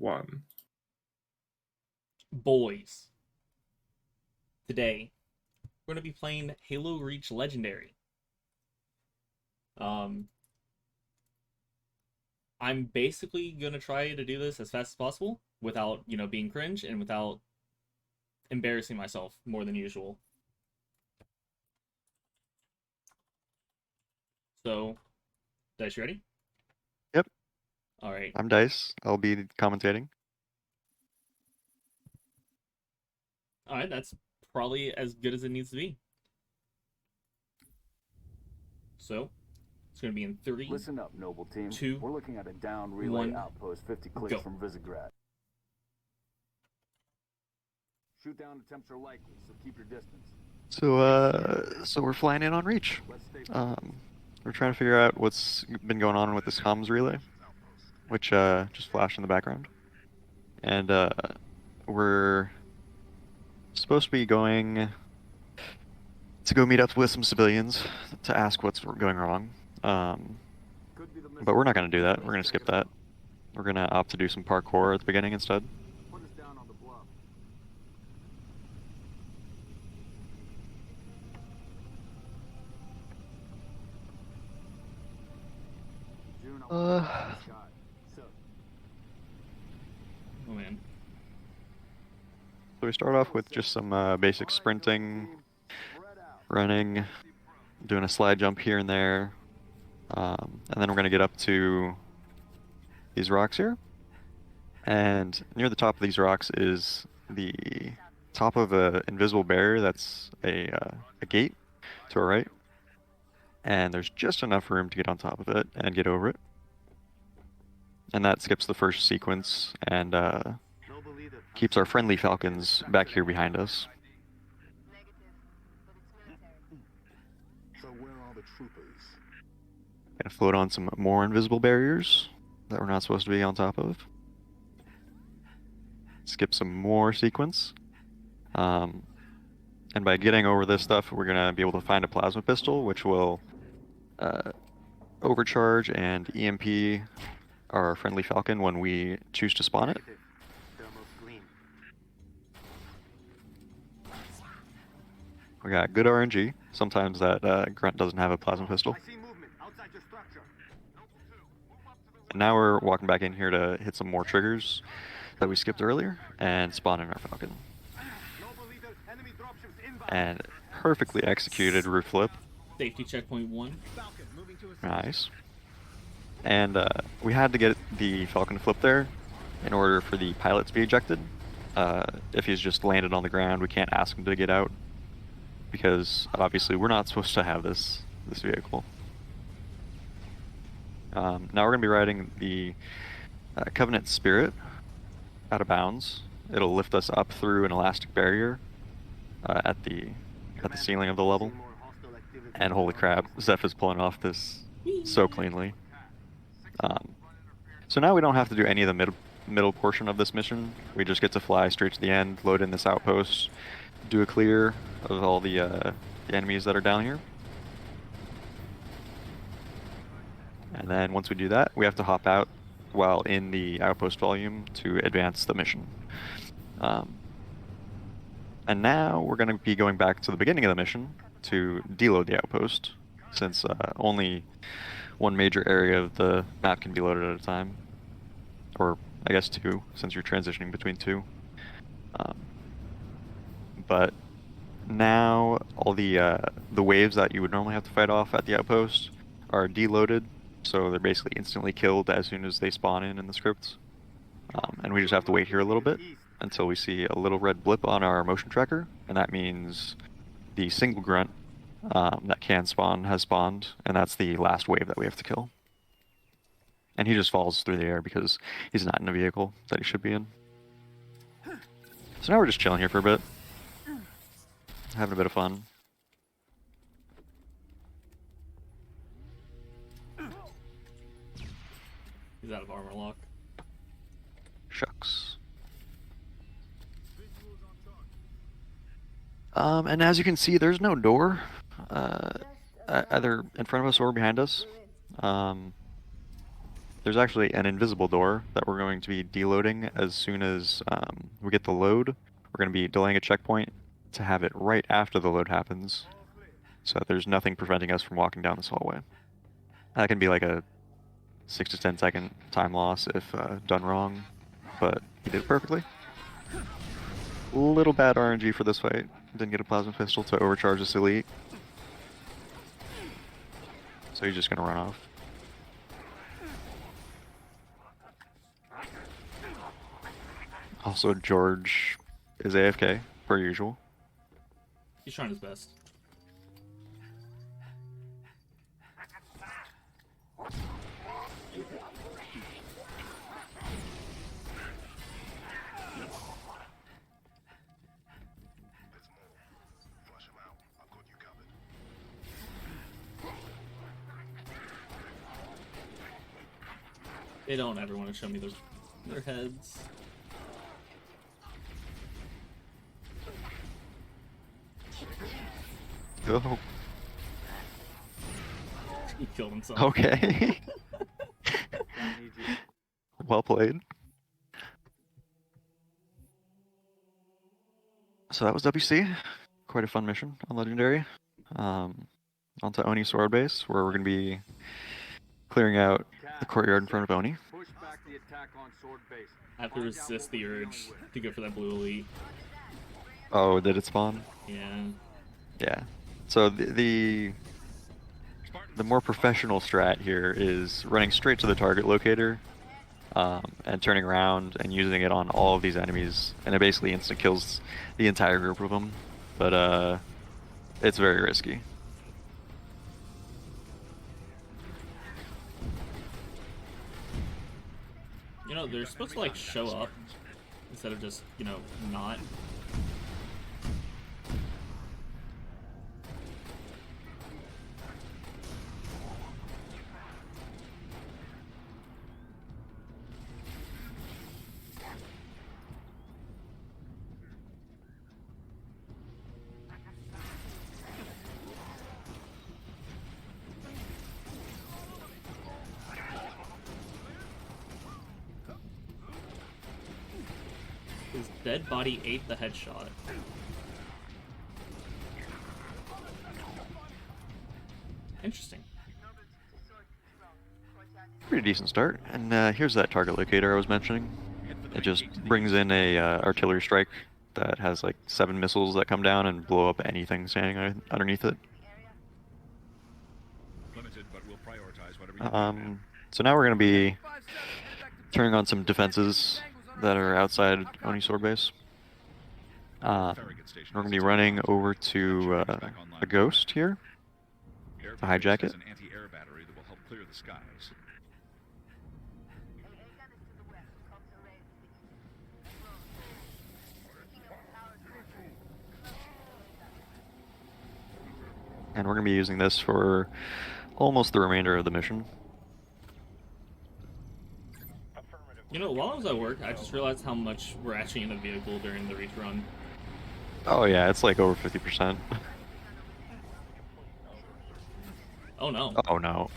1. Boys, today we're going to be playing Halo Reach Legendary. Um, I'm basically going to try to do this as fast as possible without, being cringe and without embarrassing myself more than usual. So, Dice, you ready? Yep. All right. I'm Dice. I'll be commentating. All right, that's probably as good as it needs to be. So, it's going to be in 3. Listen up, noble team. 2. We're looking at a down relay 1, outpost 50 clicks go. from Visegrad. Shoot down attempts are likely, so keep your distance. So we're flying in on Reach. We're trying to figure out what's been going on with this comms relay, which just flashed in the background. And we're supposed to be going to go meet up with some civilians to ask what's going wrong. But we're not going to do that. We're going to skip that. We're going to opt to do some parkour at the beginning instead. Put us down on the bluff. Oh, man. So we start off with just some basic sprinting, running, doing a slide jump here and there. And then we're going to get up to these rocks here. And near the top of these rocks is the top of an invisible barrier that's a gate to our right. And there's just enough room to get on top of it and get over it. And that skips the first sequence and keeps our friendly falcons back here behind us. So where are the troopers? Gonna float on some more invisible barriers that we're not supposed to be on top of. Skip some more sequence. And by getting over this stuff, we're gonna be able to find a plasma pistol, which will overcharge and EMP our friendly falcon when we choose to spawn it. We got good RNG. Sometimes that grunt doesn't have a plasma pistol. And now we're walking back in here to hit some more triggers that we skipped earlier and spawn in our falcon. And perfectly executed roof flip. Safety checkpoint 1. Nice. And we had to get the falcon to flip there in order for the pilot to be ejected. If he's just landed on the ground, we can't ask him to get out, because obviously we're not supposed to have this vehicle. Now we're going to be riding the Covenant Spirit out of bounds. It'll lift us up through an elastic barrier at the ceiling of the level. And holy crap, Zeph is pulling off this so cleanly. So now we don't have to do any of the middle portion of this mission. We just get to fly straight to the end, load in this outpost, do a clear of all the enemies that are down here. And then once we do that, we have to hop out while in the outpost volume to advance the mission. And now we're going to be going back to the beginning of the mission to deload the outpost, since only one major area of the map can be loaded at a time. Or I guess 2, since you're transitioning between 2. But now all the waves that you would normally have to fight off at the outpost are deloaded, so they're basically instantly killed as soon as they spawn in the scripts. And we just have to wait here a little bit until we see a little red blip on our motion tracker, and that means the single grunt that can spawn has spawned, and that's the last wave that we have to kill. And he just falls through the air because he's not in a vehicle that he should be in. So now we're just chilling here for a bit, having a bit of fun. He's out of armor lock. Shucks. And as you can see, there's no door, either in front of us or behind us. there's actually an invisible door that we're going to be deloading as soon as we get the load. We're going to be delaying a checkpoint to have it right after the load happens, so there's nothing preventing us from walking down this hallway. That can be like a 6 to 10 second time loss if done wrong, but he did it perfectly. Little bad RNG for this fight. Didn't get a plasma pistol to overcharge this elite. So he's just gonna run off. Also, George is AFK, per usual. He's trying his best. They don't ever want to show me their heads. Oh. He killed himself. Okay. Well played. So that was WC. Quite a fun mission on Legendary. Onto Oni Sword Base, where we're going to be clearing out the courtyard in front of Oni. Push back the attack on Sword Base. I have to resist the urge to go for that blue elite. Oh, did it spawn? Yeah. Yeah. So the more professional strat here is running straight to the target locator and turning around and using it on all of these enemies, and it basically instant kills the entire group of them. But it's very risky. You know, they're supposed to like show up instead of just, you know, not. His dead body ate the headshot. Interesting. Pretty decent start. And here's that target locator I was mentioning. It just brings in a artillery strike that has like 7 missiles that come down and blow up anything standing underneath it. So now we're going to be turning on some defenses that are outside Oni Sword Base. We're going to be running over to a ghost here to hijack it. And we're going to be using this for almost the remainder of the mission. You know, while I was at work, I just realized how much we're actually in the vehicle during the reach run. Oh yeah, it's like over 50%. Oh no. Oh no.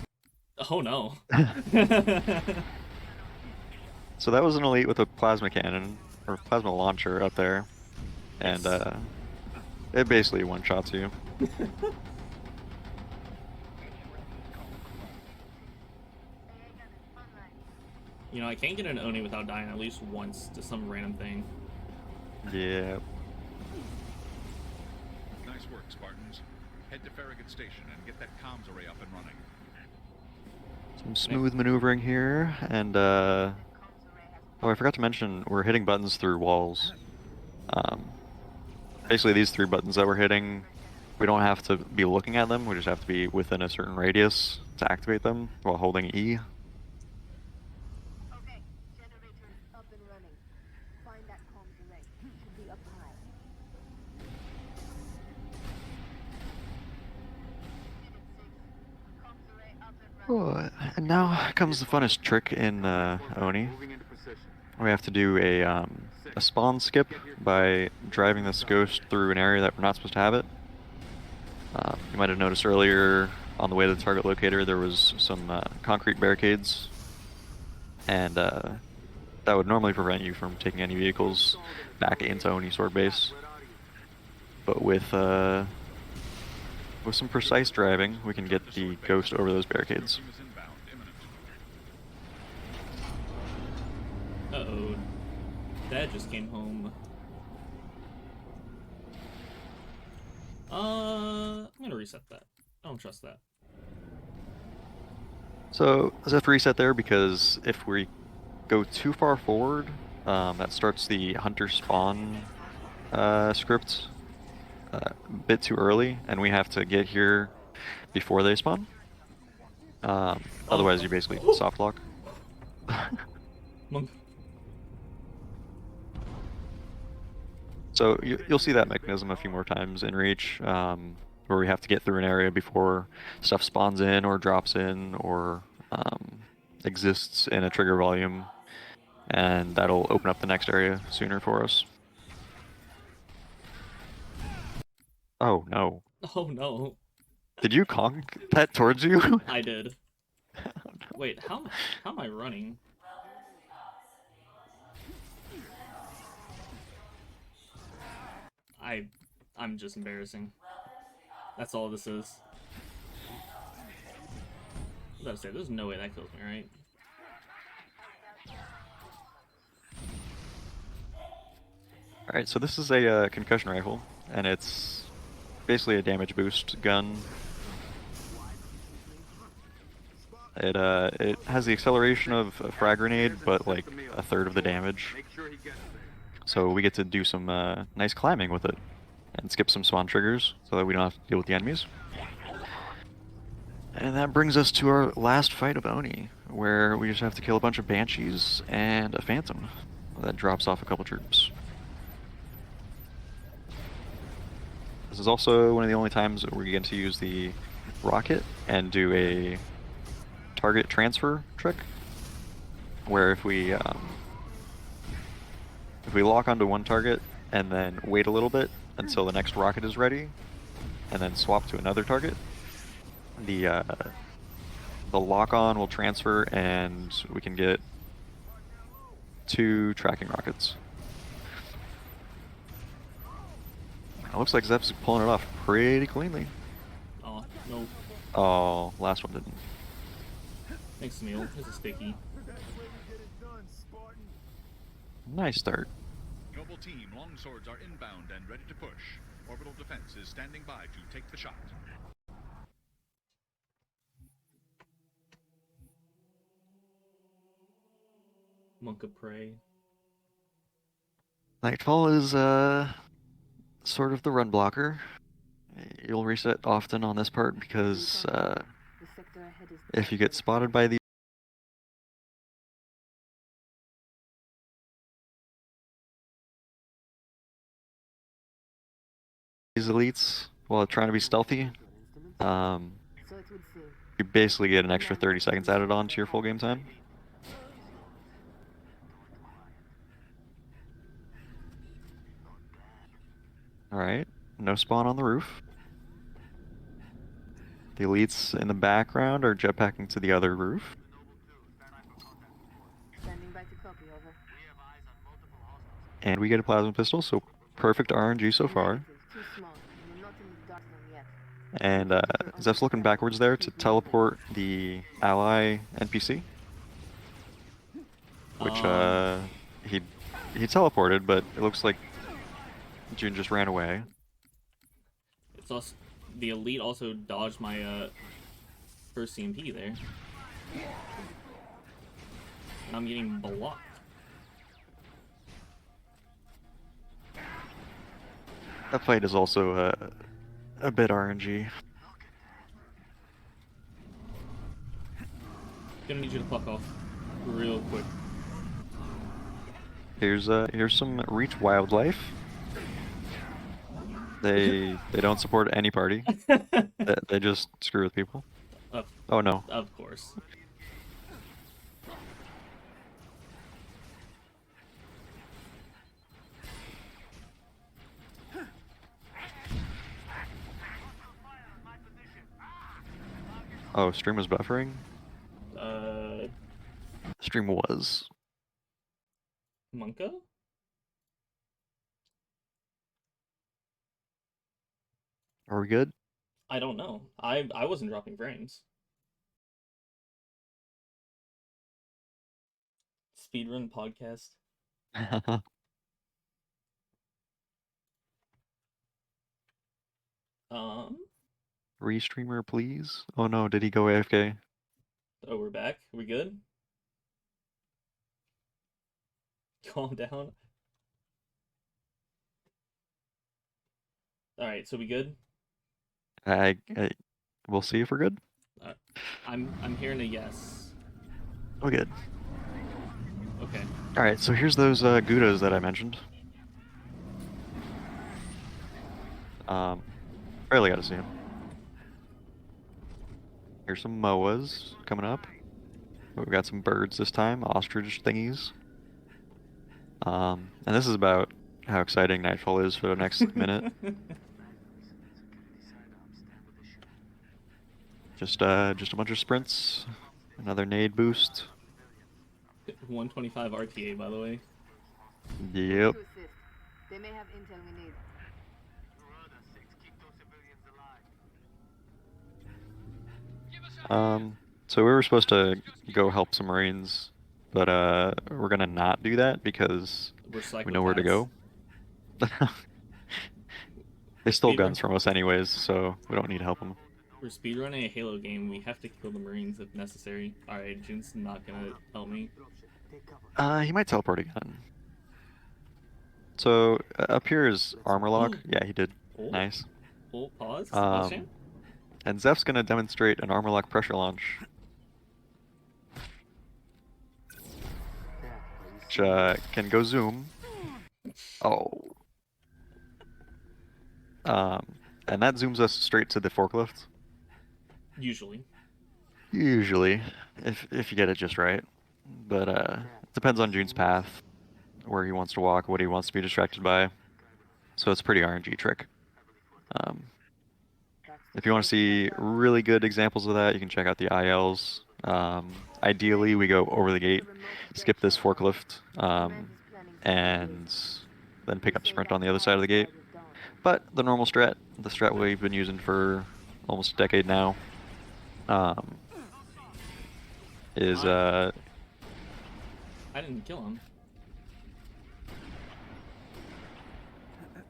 Oh no. So that was an elite with a plasma cannon, or plasma launcher up there. And it basically one-shots you. You know, I can't get an Oni without dying at least once to some random thing. Yeah. Nice work, Spartans. Head to Farragut Station and get that comms array up and running. Some smooth maneuvering here, and oh, I forgot to mention, we're hitting buttons through walls. Basically these 3 buttons that we're hitting, we don't have to be looking at them, we just have to be within a certain radius to activate them while holding E. Okay, generators up and running. Find that comms array. Should be up high. Oh, and now comes the funnest trick in Oni. We have to do a spawn skip by driving this ghost through an area that we're not supposed to have it. You might have noticed earlier on the way to the target locator there was some concrete barricades and that would normally prevent you from taking any vehicles back into Oni Sword Base. But with some precise driving, we can get the Ghost over those barricades. Team is inbound, imminent. Uh-oh. Dad just came home. I'm gonna reset that. I don't trust that. So let's have to reset there because if we go too far forward, that starts the hunter spawn script a bit too early, and we have to get here before they spawn. Otherwise, you basically soft lock. Monk. So you'll see that mechanism a few more times in Reach, where we have to get through an area before stuff spawns in or drops in or exists in a trigger volume, and that'll open up the next area sooner for us. Oh no. Oh no. Did you conk that towards you? I did. Wait, how am I running? I'm just embarrassing. That's all this is. I was about to say, there's no way that kills me, right? Alright, so this is a concussion rifle, and it's basically a damage boost gun. It has the acceleration of a frag grenade, but like a third of the damage. Make sure he gets there. So we get to do some nice climbing with it, and skip some spawn triggers, so that we don't have to deal with the enemies. And that brings us to our last fight of Oni, where we just have to kill a bunch of Banshees and a Phantom. That drops off a couple troops. This is also one of the only times that we get to use the rocket and do a target transfer trick, where if we lock onto one target and then wait a little bit until the next rocket is ready, and then swap to another target, the lock-on will transfer and we can get 2 tracking rockets. It looks like Zeph's pulling it off pretty cleanly. Oh, no. Oh, last one didn't. Thanks, Neil. This is sticky. Nice start. Noble team, longswords are inbound and ready to push. Orbital defense is standing by to take the shot. Monk of Prey. Nightfall is sort of the run blocker. You'll reset often on this part because The sector ahead is if you get spotted by these elites while trying to be stealthy, so it would seem. you basically get an extra 30 seconds added on to your full game time. Alright, no spawn on the roof. The elites in the background are jetpacking to the other roof. Standing by to copy, over. And we get a plasma pistol, so perfect RNG so far. Negative, too small. We're not in the dark zone yet. And Zeph's looking backwards there to teleport the ally NPC. Which he teleported, but it looks like June just ran away. It's also the elite also dodged my first CMP there. And I'm getting blocked. That fight is also a bit RNG. Gonna need you to fuck off real quick. Here's some Reach wildlife. They don't support any party. They just screw with people. Oh no. Of course. Oh, stream was buffering? stream was. Monka? Are we good? I don't know. I wasn't dropping frames. Speedrun podcast. Restreamer, please. Oh no, did he go AFK? Oh, we're back. We good? Calm down. All right, so we good? We'll see if we're good. I'm hearing a yes. Oh, good. Okay. All right, so here's those Goudas that I mentioned. Barely got to see them. Here's some moas coming up. We've got some birds this time, ostrich thingies. And this is about how exciting Nightfall is for the next minute. Just a bunch of sprints, another nade boost. 125 RTA, by the way. Yep. To assist. They may have intel we need. So we were supposed to go help some Marines, but we're gonna not do that because We're we know where to go. They stole Speedrun. guns from us anyways, so we don't need to help them. We're speedrunning a Halo game. We have to kill the Marines if necessary. Alright, June's not gonna help me. He might teleport again. So up here is armor lock. Yeah, he did. Oh. Nice. Oh, pause. Pause, Jam. And Zeph's gonna demonstrate an armor lock pressure launch, which can go zoom. Oh. And that zooms us straight to the forklift. Usually. Usually, if you get it just right. But it depends on June's path, where he wants to walk, what he wants to be distracted by. So it's a pretty RNG trick. If you want to see really good examples of that, you can check out the ILs. Ideally, we go over the gate, skip this forklift, and then pick up sprint on the other side of the gate. But the normal strat, the strat we've been using for almost a decade now, is I didn't kill him.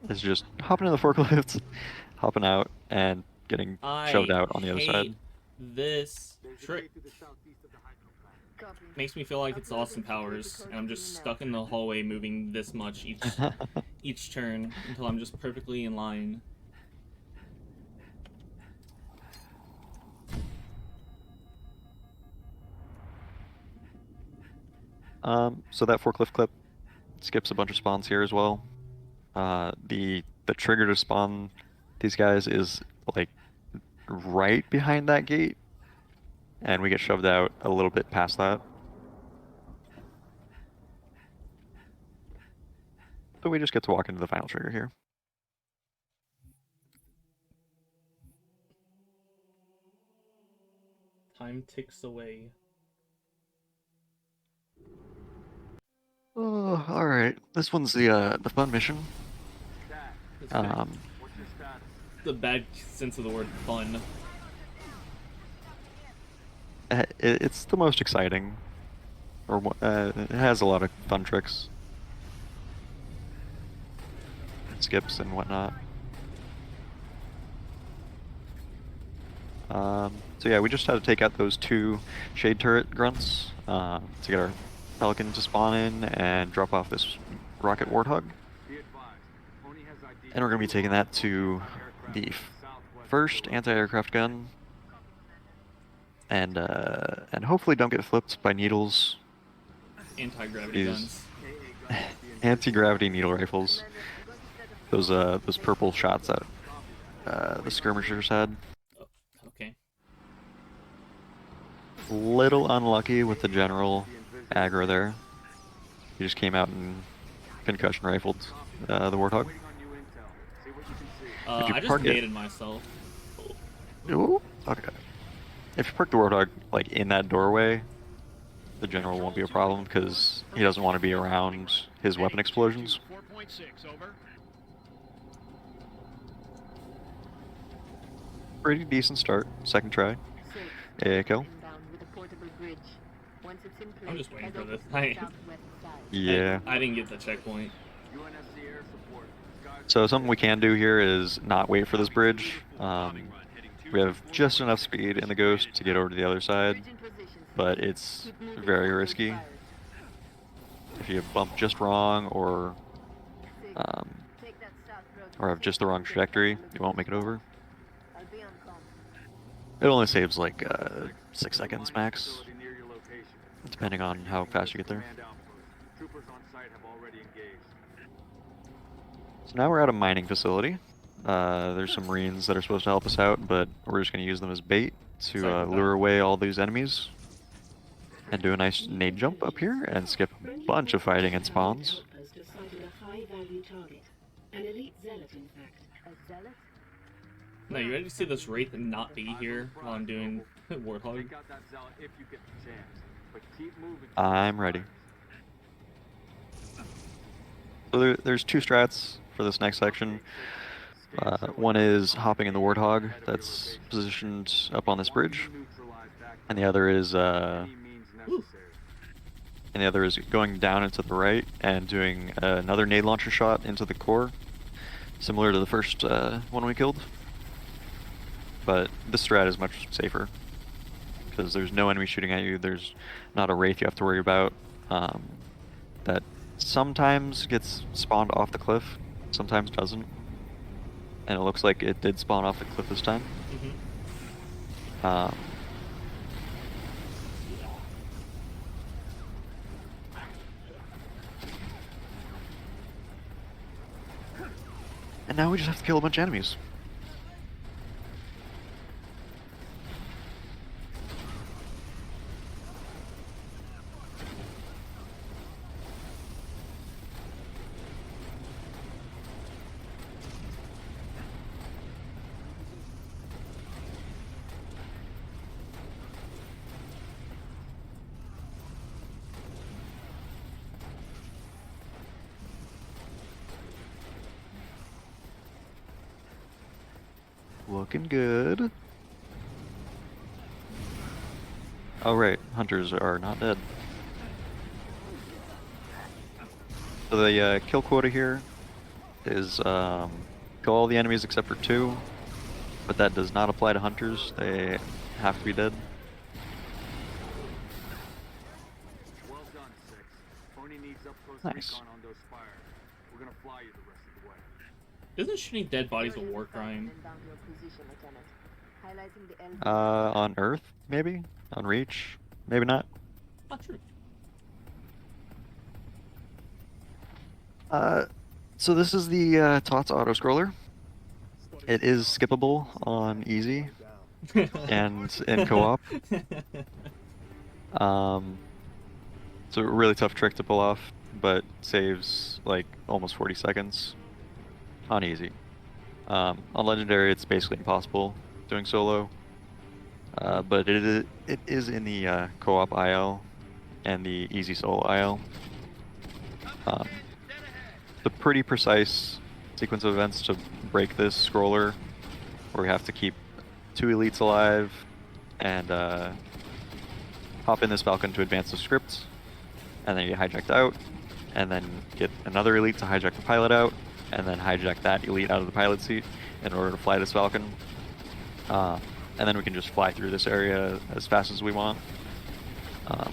is just hopping in the forklift, hopping out, and getting shoved out on the other side. This trick makes me feel like it's Austin Powers, and I'm just stuck in the hallway moving this much each turn until I'm just perfectly in line. So that forklift clip skips a bunch of spawns here as well. The trigger to spawn these guys is like right behind that gate, and we get shoved out a little bit past that. So we just get to walk into the final trigger here. Time ticks away. Oh, all right. This one's the fun mission. The bad sense of the word fun. It's the most exciting, or it has a lot of fun tricks, skips and whatnot. So yeah, we just had to take out those two shade turret grunts to get our Pelican to spawn in and drop off this rocket warthog. And we're going to be taking that to the first anti-aircraft gun, and hopefully don't get flipped by needles. Anti-gravity guns. Anti-gravity needle rifles. Those purple shots that the skirmishers had. Oh, okay. Little unlucky with the general aggro there. He just came out and concussion rifled the warthog. I just baited myself. Ooh, okay. If you park the warthog like in that doorway, the general won't be a problem because he doesn't want to be around his weapon explosions. 4.6, over. Pretty decent start. Second try. Safe. kill. Inbound with a portable bridge. Once it's in place, I'm just waiting head for over this. to the southwest side. Yeah. I didn't get the checkpoint. UNSC air support. Guards So something we can do here is not wait for this bridge. We have just enough speed in the Ghost to get over to the other side, Bridge in position, but Safe. it's Keep moving very toward those risky. fires. If you bump just wrong or Safe. um, Take that south road or have just the wrong trajectory, you won't make it over. I'll be on comm. It only saves like 6 seconds max, facility near your location. depending on how fast you get there. Command outpost. Troopers on site have already engaged. So now we're at a mining facility. There's some Marines that are supposed to help us out, but we're just going to use them as bait to Sorry about lure that. away all these enemies. And do a nice nade jump up here and skip a bunch of fighting and spawns. Outpost have sighted a high-value target. An elite zealot, in fact. A zealot? No, you ready to see this Wraith not be here while I'm doing Warthog? Take out that zealot if you get the chance. But keep moving. I'm ready. So there's 2 strats for this next section. One is hopping in the Warthog that's positioned up on this bridge, and the other is going down into the right and doing another nade launcher shot into the core, similar to the first one we killed. But this strat is much safer because there's no enemy shooting at you. There's not a Wraith you have to worry about. That sometimes gets spawned off the cliff, sometimes doesn't. And it looks like it did spawn off the cliff this time. Mm-hmm. And now we just have to kill a bunch of enemies. Looking good. Oh right, hunters are not dead. So the kill quota here is kill all the enemies except for 2, but that does not apply to hunters. They have to be dead. Well done, 6. Pony needs up close Nice. recon on those spires. We're gonna fly you the rest of the way. Isn't shooting dead bodies a war Civilians crime? inbound your position, Lieutenant. Highlighting the LZ. On Earth, maybe? On Reach? Maybe not. Not true. So this is the TOTS auto-scroller. It is skippable on easy and in co-op. It's a really tough trick to pull off, but saves like almost 40 seconds on easy. On legendary, it's basically impossible doing solo, but it is in the co-op IL and the easy solo IL. It's a pretty precise sequence of events to break this scroller, where we have to keep 2 elites alive and hop in this Falcon to advance the script, and then get hijacked out, and then get another elite to hijack the pilot out, and then hijack that elite out of the pilot seat in order to fly this Falcon. And then we can just fly through this area as fast as we want. And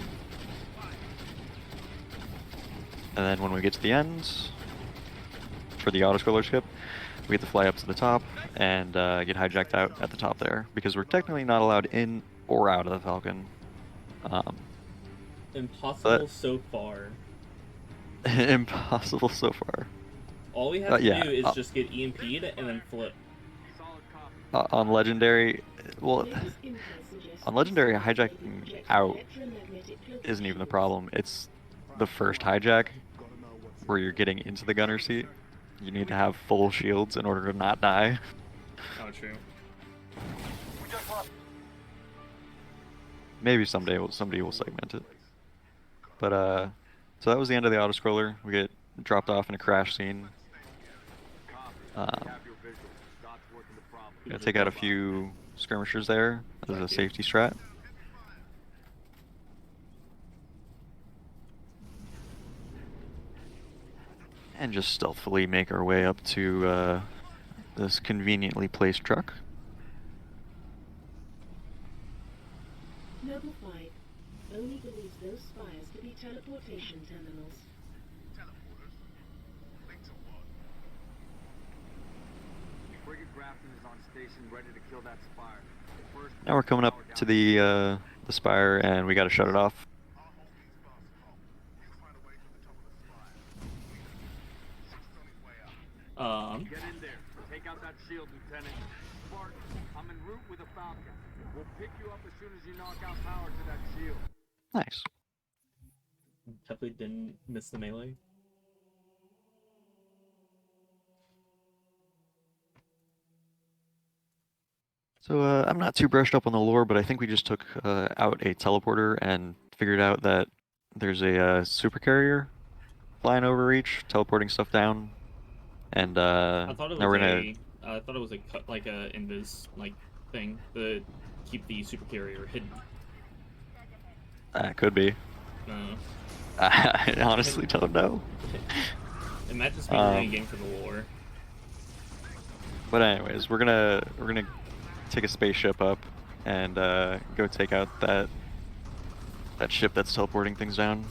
then when we get to the end, for the auto-scroller skip, we get to fly up to the top and get hijacked out at the top there, because we're technically not allowed in or out of the Falcon. Impossible so far. Impossible so far. All we have to yeah, do is just get EMP'd and then flip. Solid copy. On Legendary, well, Latest intel suggests on Legendary, hijacking projecting out electromagnetic isn't even the problem. It's the first hijack where you're getting into the gunner seat. You need to have full shields in order to not die. Oh, true. Maybe someday somebody will segment it. But so that was the end of the autoscroller. We get dropped off in a crash scene. Copy. Have your visual. Scott's working the problem. Gonna take out a few skirmishers there as a safety strat. And just stealthily make our way up to this conveniently placed truck. Noble 5 only believes those spires to be teleportation terminals. Frigate Grafton is on station, ready to kill that spire. First, Now we're coming up to the spire, and we gotta shut it off. Get in there. Take out that shield, Lieutenant. Spartan, I'm en route with a Falcon. We'll pick you up as soon as you knock out power to that shield. Nice. Definitely didn't miss the melee. So I'm not too brushed up on the lore, but I think we just took out a teleporter and figured out that there's a super carrier flying over Reach, teleporting stuff down, and I thought it now was we're gonna. I thought it was like a invis thing to keep the super carrier hidden. Could be. I honestly don't know. It might just be a game for the lore. But anyways, we're gonna take a spaceship up and go take out that ship that's teleporting things down.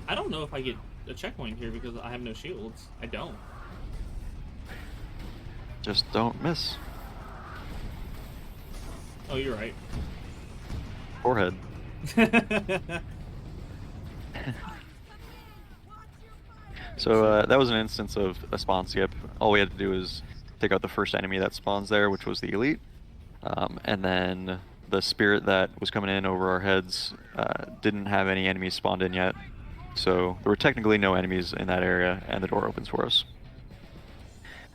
I don't know if I get a checkpoint here because I have no shields. I don't. Just don't miss. Oh, you're right. Forehead. So that was an instance of a spawn skip. All we had to do was take out the first enemy that spawns there, which was the elite, and then the spirit that was coming in over our heads didn't have any enemies spawned in yet, so there were technically no enemies in that area, and the door opens for us.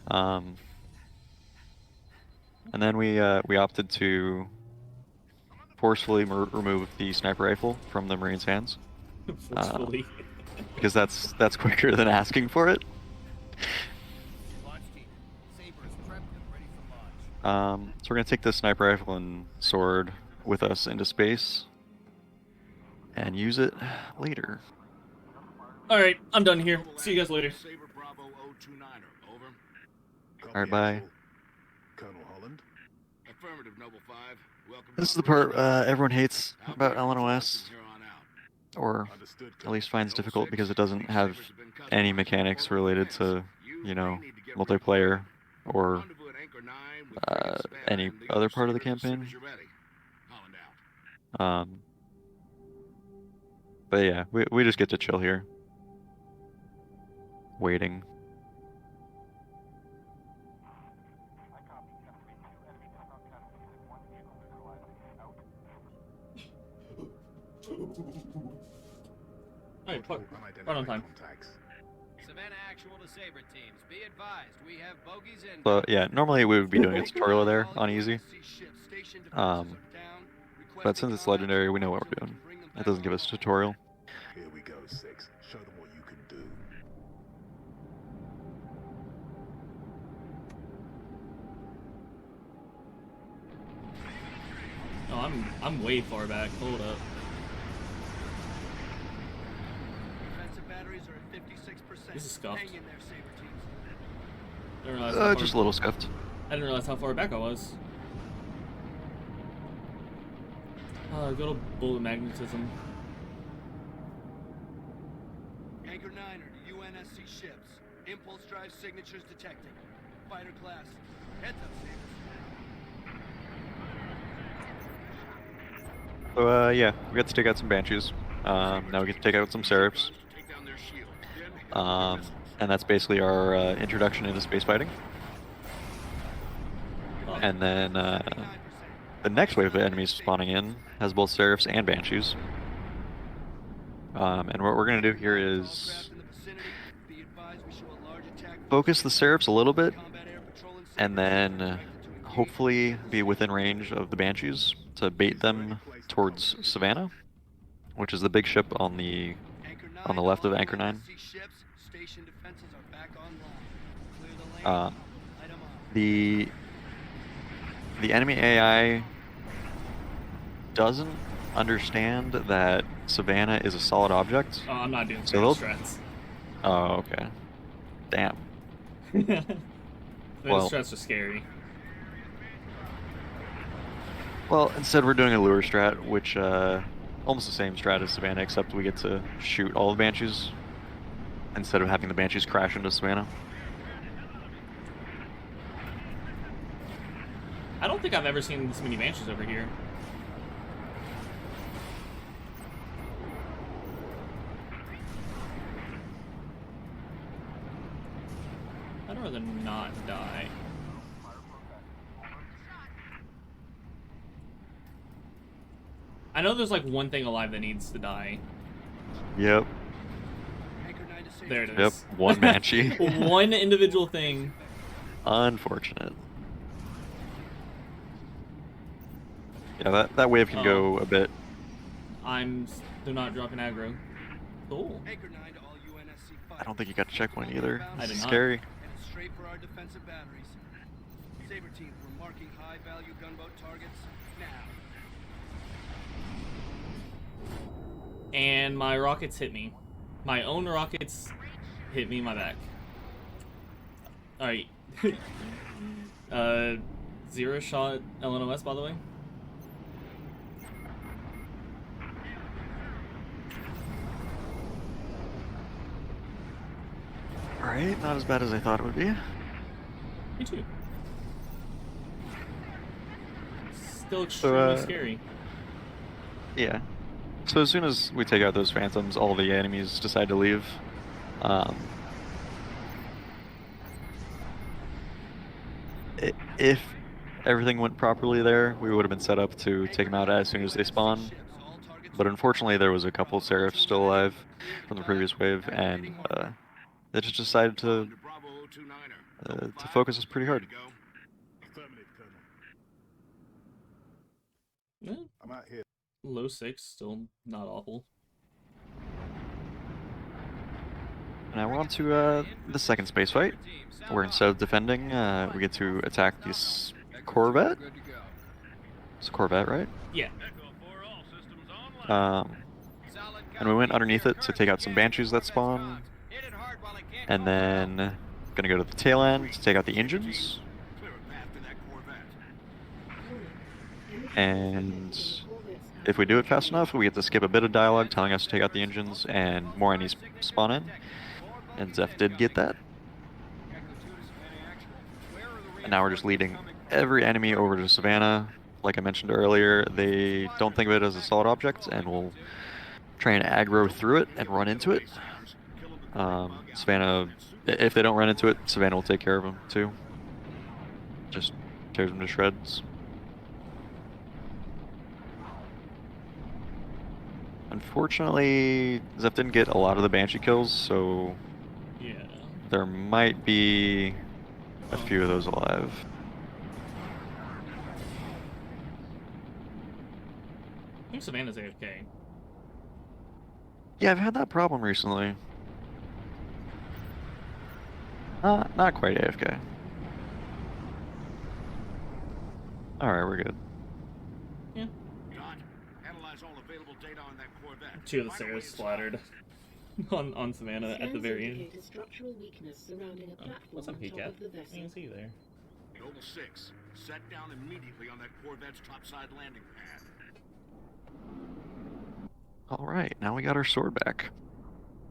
And then we opted to forcefully remove the sniper rifle from the Marines' hands. Forcefully. Because that's quicker than asking for it. So we're gonna take the sniper rifle and sword with us into space and use it later. All right, I'm done here. See you guys later. Saber Bravo 029er, over. All right, bye. Colonel Holland. Affirmative, Noble 5. Welcome. This is the part everyone hates about LNOS, or Understood, at least finds difficult because it doesn't have any mechanics related to, you know, multiplayer or any other part of the campaign. But yeah, we just get to chill here, waiting. Alright, fuck. Right on time. Savannah actual to Saber teams. Be advised, we have bogeys in. So yeah, normally we would be doing a tutorial there on easy. But since it's legendary, we know what we're doing. It doesn't give us a tutorial. Here we go, 6. Show them what you can do. Oh, I'm way far back. Hold up. Defensive batteries are at 56%. This is scuffed. Hang in there, Saber teams. I didn't realize how far- Just a little scuffed. I didn't realize how far back I was. Go to bullet magnetism. Anchor 9er to UNSC ships. Impulse drive signatures detected. Fighter class. Heads up, Sabres. So yeah, we got to take out some Banshees. Now we get to take out some Seraphs. And that's basically our introduction into space fighting. And then the next wave of enemies spawning in has both Seraphs and Banshees. And what we're going to do here is focus the Seraphs a little bit, and then hopefully be within range of the Banshees to bait them towards Savannah. which is the big ship on the Anchor 9 on the left to of all Anchor 9. UNSC ships, station defenses are back online. Clear the lane. Um, Light 'em up. the enemy AI doesn't understand that Savannah is a solid object. Oh, I'm not doing So they'll- strats. Oh, okay. Damn. The Well- strats are scary. Well, instead we're doing a lure strat, which almost the same strat as Savannah, except we get to shoot all the Banshees instead of having the Banshees crash into Savannah. I don't think I've ever seen this many Banshees over here. I'd rather not die. I know there's like one thing alive that needs to die. Yep. Anchor 9 to safety. There it is. Yep. One Banshee. One individual thing. Unfortunate. Yeah, that wave can Oh. go a bit. They're not dropping aggro. Cool. Anchor 9 to all UNSC fighters. I don't think you got to check one either. I did not. Scary. Headed straight for our defensive batteries. Saber team, we're marking high-value gunboat targets now. And my rockets hit me. My own rockets hit me in my back. Alright. 0 shot LNOS, by the way. Alright, not as bad as I thought it would be. Me too. Still extremely So, scary. Yeah. So as soon as we take out those phantoms, all the enemies decide to leave. If everything went properly there, we would have been set up to take them out as soon as they spawn. But unfortunately, there was a couple of Seraphs still alive from the previous wave, and they just decided to focus us pretty hard. Affirmative, Colonel. Yeah, I'm out here. low 6, still not awful. Now we're on to the second space fight, where instead of defending, we get to attack this Corvette. It's a Corvette, right? Yeah. And we went underneath it to take out some Banshees that spawn, and then gonna go to the tail end to take out the engines, and if we do it fast enough, we get to skip a bit of dialogue telling us to take out the engines, and more enemies spawn in, and Zeph did get that. And now we're just leading every enemy over to Savannah. Like I mentioned earlier, they don't think of it as a solid object, and will try and aggro through it and run into it. Savannah, if they don't run into it, Savannah will take care of them too. Just tears them to shreds. Unfortunately, Zeph didn't get a lot of the Banshee kills, so Yeah. there might be a few of those alive. I think Savannah's AFK. Yeah, I've had that problem recently. Not quite AFK. Alright, we're good. Yeah. John, analyze all available data on that Corvette. 2 of the Find a way Sarahs inside. splattered on Savannah at the Scans very end. indicate a structural weakness surrounding a Oh, platform what's up, on top Cat? of the I vessel. can see you there. Noble 6, set down immediately on that Corvette's topside landing pad. Alright, now we got our sword back.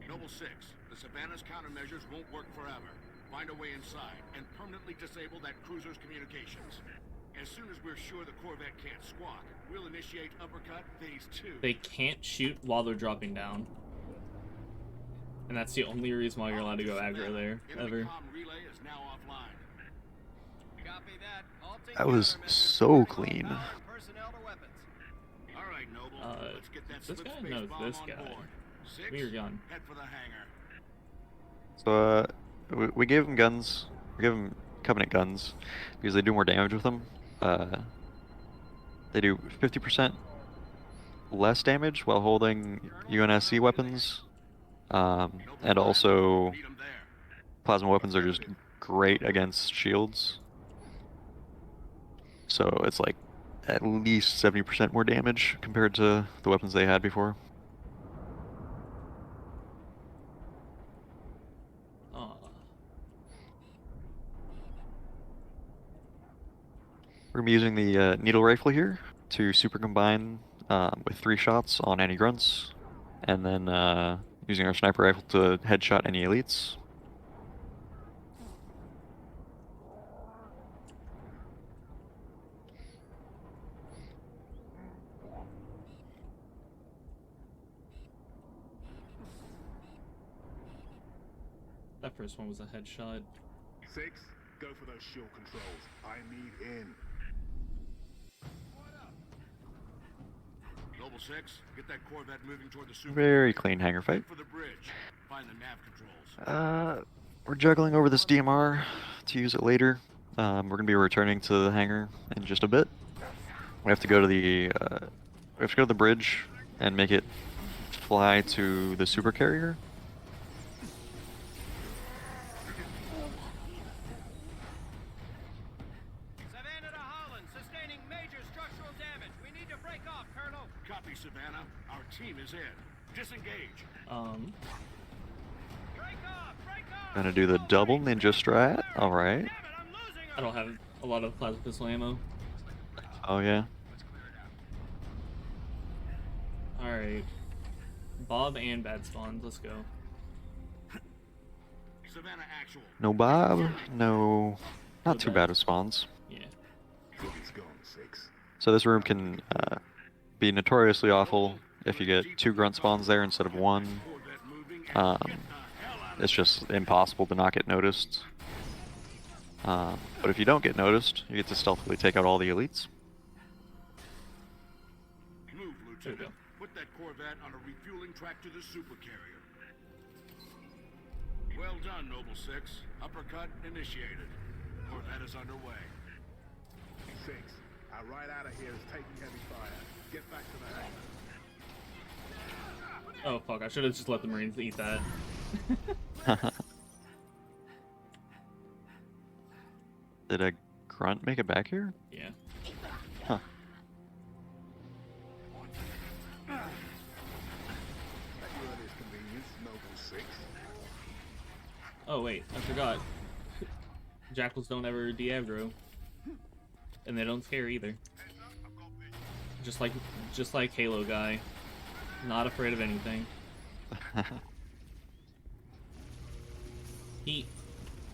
Noble 6, the Savannah's countermeasures won't work forever. Find a way inside and permanently disable that cruiser's communications. As soon as we're sure the Corvette can't squawk, we'll initiate uppercut phase 2. They can't shoot while they're dropping down. And that's the only reason why you're allowed to go aggro there, ever. Intercom relay is now offline. Copy that. I'll take That was countermeasures. so clean. Power and personnel to weapons. All right, Noble. Let's get that this slip guy space knows bomb this on guy. board. 6, Give me your gun. head for the hangar. So, we gave them guns. We gave them Covenant guns because they do more damage with them. They do 50% less damage while holding UNSC weapons. And also, Meet 'em there. plasma weapons are just great against shields. So it's like at least 70% more damage compared to the weapons they had before. Aw. We're gonna be using the needle rifle here to super combine with 3 shots on any grunts, and then using our sniper rifle to headshot any elites. That first one was a headshot. 6, go for those shield controls. I need in. Noble 6, get that Corvette moving toward the super. Very clean hangar fight. Head for the bridge. Find the nav controls. We're juggling over this DMR to use it later. We're gonna be returning to the hangar in just a bit. We have to go to the bridge and make it fly to the super carrier. Savannah to Holland, sustaining major structural damage. We need to break off, Colonel. Copy, Savannah. Our team is in. Disengage. Break off, break off. Gonna do the double ninja strat. All right. Damn it, I'm losing I don't have a lot of plasma pistol ammo. Oh yeah. Alright. Bob and bad spawns. Let's go. Savannah actual. No Bob. No. Not No too bad. bad of spawns. Yeah. He's gone, 6. So this room can be notoriously awful if you get 2 grunt spawns there instead of 1. Corvette moving and get the hell out of It's just impossible to not get noticed. But if you don't get noticed, you get to stealthily take out all the elites. Move, There we go. Lieutenant. Put that Corvette on a refueling track to the super carrier. Well done, Noble 6. Uppercut initiated. Corvette is underway. 6, our right out of here is taking heavy fire. Get back to the hangar. Oh fuck, I should have just let the Marines eat that. Did a grunt make it back here? Yeah. Huh. At your earliest convenience, Noble 6. Oh wait, I forgot. Jackals don't ever de-aggro. And they don't scare either. Just like Halo guy. Not afraid of anything.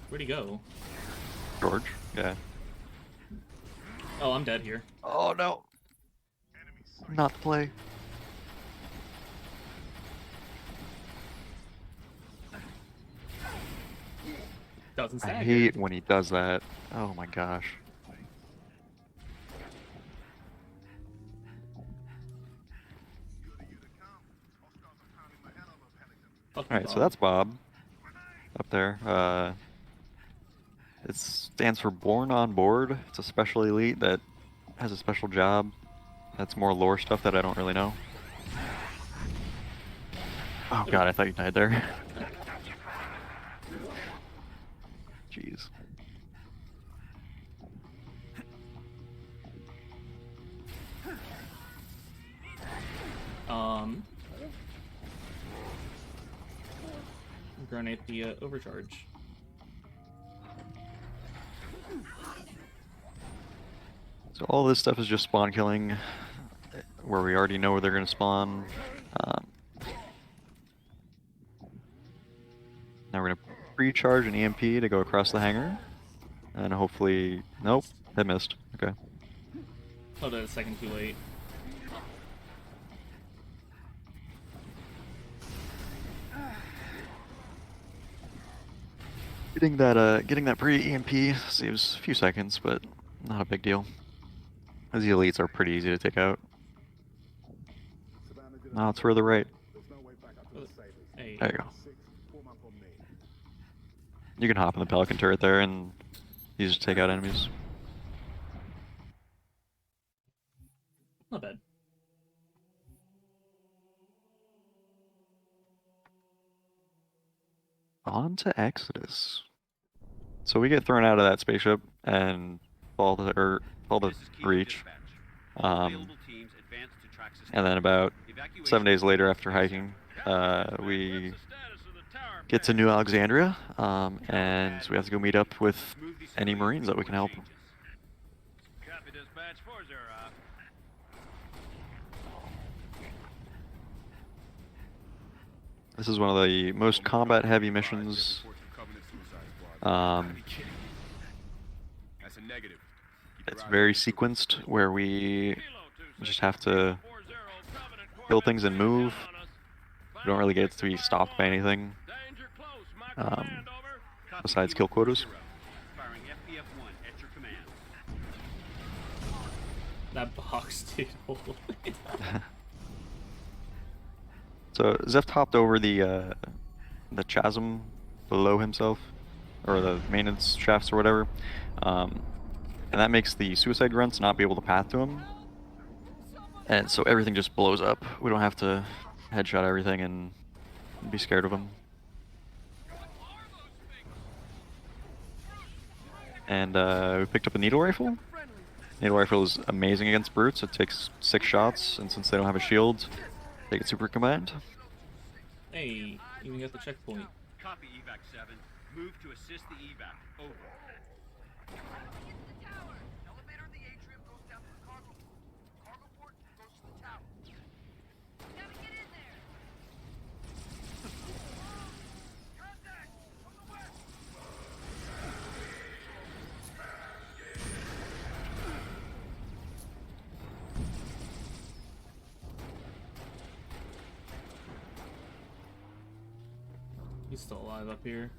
Where'd he go? George? Yeah. Oh, I'm dead here. Oh no! Not the play. Doesn't I stagger. hate when he does that. Oh my gosh. Fuck you, Alright, so Bob. that's Bob. Up there. It stands for Born on Board. It's a special elite that has a special job. That's more lore stuff that I don't really know. Oh god, I thought you died there. Jeez. Grenade the overcharge. So all this stuff is just spawn killing, where we already know where they're going to spawn. Now we're going to pre-charge an EMP to go across the hangar, and hopefully... Nope, that missed. Okay. Oh, that a second too late. Getting that pre-EMP saves a few seconds, but not a big deal. Those elites are pretty easy to take out. No, it's further right. There's no way back up to the Sabres. Hey. There you go. 6, form up on me. You can hop in the Pelican turret there and use it to take out enemies. Not bad. On to Exodus. So we get thrown out of that spaceship and fall to fall to This is Kilo breach. Dispatch. All Um, available teams advance to track system. and then about Evacuation 7 days later will after commence hiking, ASAP. we get to New Alexandria, and we have to go meet up with Move these any civilians Marines that we can before help. changes. Copy dispatch, 4-0. This is one of the most combat-heavy missions. That's a negative. It's very sequenced, where we just have to kill things and move. We don't really get to be stopped by anything, besides kill quotas. Firing FPF-1 at your command. That box, dude. So Zeph hopped over the chasm below himself, or the maintenance shafts or whatever, and that makes the suicide grunts not be able to path to him, and so everything just blows up. We don't have to headshot everything and be scared of him. And we picked up a needle rifle. Needle rifle is amazing against brutes. It takes 6 shots, and since they don't have a shield, they get super command. Hey, even got the checkpoint. Copy evac 7. Move to assist the evac. Over. Elevator in the atrium goes down to the cargo port. Cargo port goes to the tower. Gotta get in there. Contact! From the west! He's still alive up here.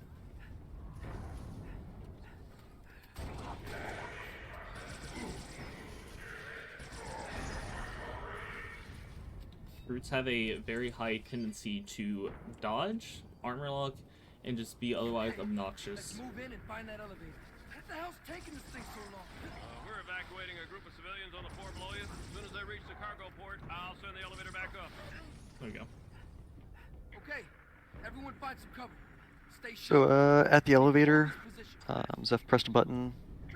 Brutes have a very high tendency to dodge, armor lock, and just be otherwise obnoxious. Move in and find that elevator. What the hell's taking this thing so long? We're evacuating a group of civilians on the floor below you. As soon as they reach the cargo port, I'll send the elevator back up. There we go. Okay, everyone find some cover. Stay So sharp. at the elevator, Position. Zeph pressed a button.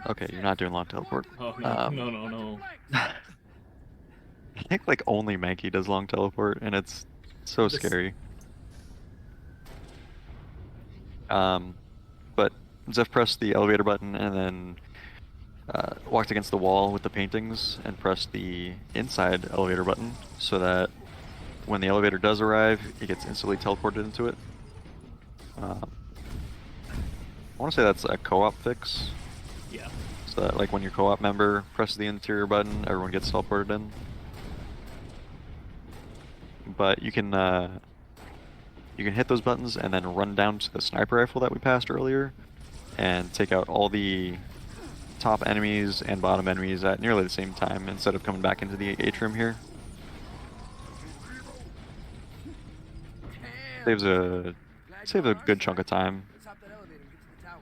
Okay, you're not doing long teleport. Oh, no, no. I think like only Mankey does long teleport, and it's so This- scary. But Zeph pressed the elevator button and then walked against the wall with the paintings and pressed the inside elevator button so that when the elevator does arrive, it gets instantly teleported into it. I want to say that's a co-op fix. Yeah. So that like when your co-op member presses the interior button, everyone gets teleported in. But you can hit those buttons and then run down to the sniper rifle that we passed earlier and take out all the top enemies and bottom enemies at nearly the same time instead of coming back into the atrium here. Saves a good chunk of time. Let's hop that elevator and get to the tower.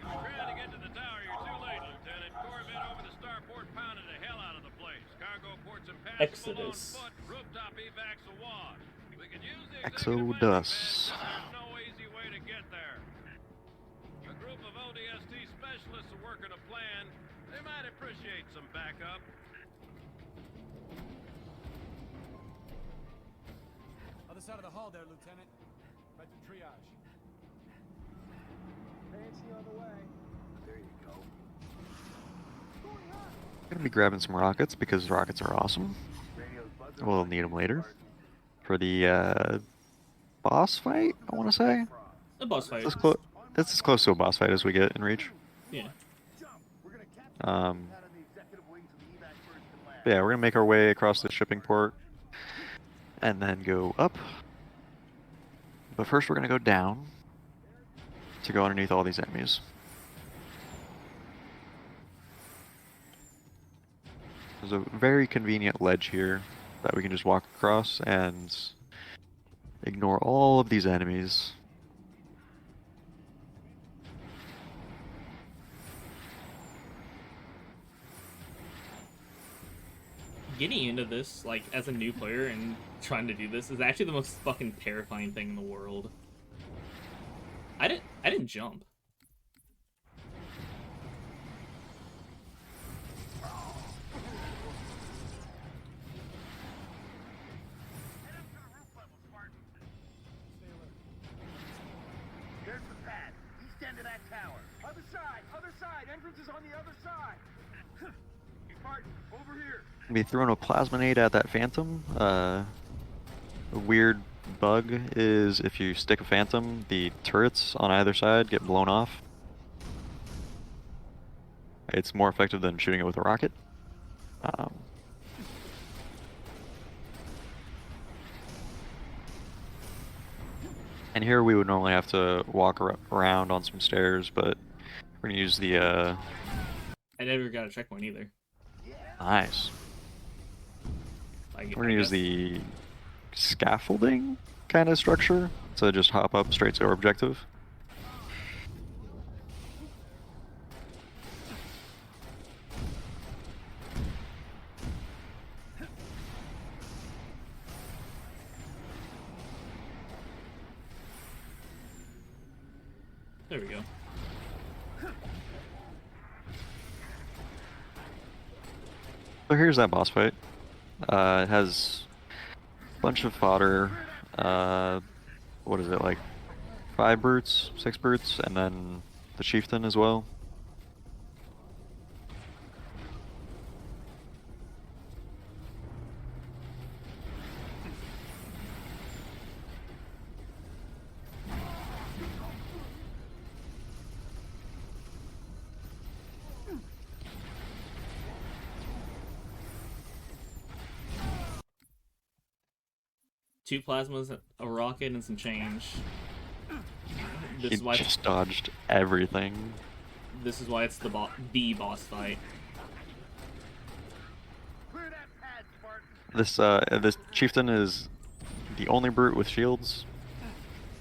Trying to get to the tower, you're too late, Lieutenant. Corvette over the starport pounded the hell out of the place. Cargo port's impassable on Exodus. foot. Rooftop evacs awash. We could use the Exodus. There's no easy way to get there. A group of ODST specialists are working a plan. They might appreciate some backup. Other side of the hall there, Lieutenant. Right to triage. Fancy on the way. There you go. Gonna be grabbing some rockets because rockets are awesome. We'll need them later for the boss fight. I want to say The boss fight. it's as close to a boss fight as we get in Reach. Yeah. But yeah, we're gonna make our way across the shipping port and then go up. But first, we're gonna go down to go underneath all these enemies. There's a very convenient ledge here that we can just walk across and ignore all of these enemies. Getting into this, like, as a new player and trying to do this is actually the most fucking terrifying thing in the world. I didn't jump. There's the pad. East end of that tower. Other side! Other side! Entrance is on the other side! Spartan, over here! Be throwing a plasminate at that phantom. A weird bug is if you stick a phantom, the turrets on either side get blown off. It's more effective than shooting it with a rocket. And here we would normally have to walk around on some stairs, but we're gonna use the I never got a checkpoint either. nice. Like, We're gonna use the scaffolding kind of structure to just hop up straight to our objective. There we go. So here's that boss fight. It has a bunch of fodder. What is it, like 5 brutes, 6 brutes, and then the chieftain as well. Two plasmas, a rocket, and some change. This He is why just dodged everything. this is why it's the boss fight. Clear that pad, Spartan. This chieftain is the only brute with shields,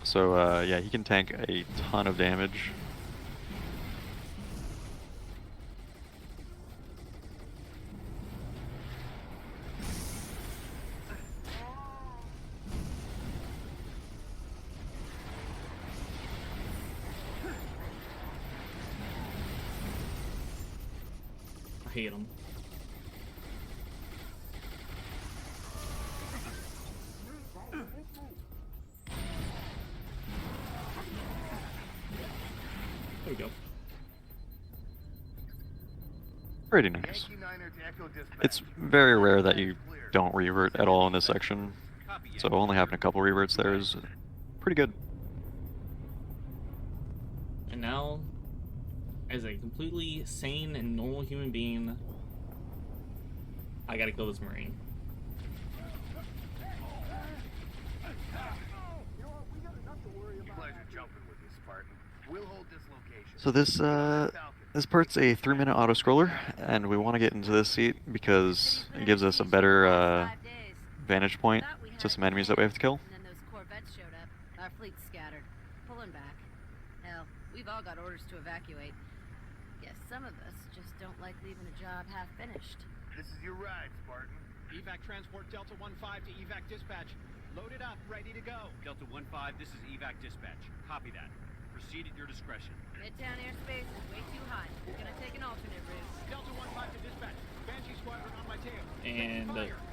so yeah, he can tank a ton of damage. I hate him. There we go. Pretty nice. It's very rare that you don't revert at all in this section, so only having a couple reverts there is pretty good. And now, as a completely sane and normal human being, I gotta kill this Marine. Pleasure jumping with you, Spartan. We'll hold this location. So this part's a 3-minute auto scroller, and we want to get into this seat because it gives us a better vantage point to some enemies that we have to kill. And then those corvettes showed up. Our fleet's scattered. Pulling back. Hell, we've all got orders to evacuate. Guess some of us just don't like leaving a job half finished. This is your ride, Spartan. Evac transport Delta 1-5 to evac dispatch. Loaded up, ready to go. Delta 1-5, this is evac dispatch. Copy that. Proceed at your discretion. Midtown airspace is way too hot. We're gonna take an alternate route. Delta 1-5 to dispatch. Banshee squadron on my tail. And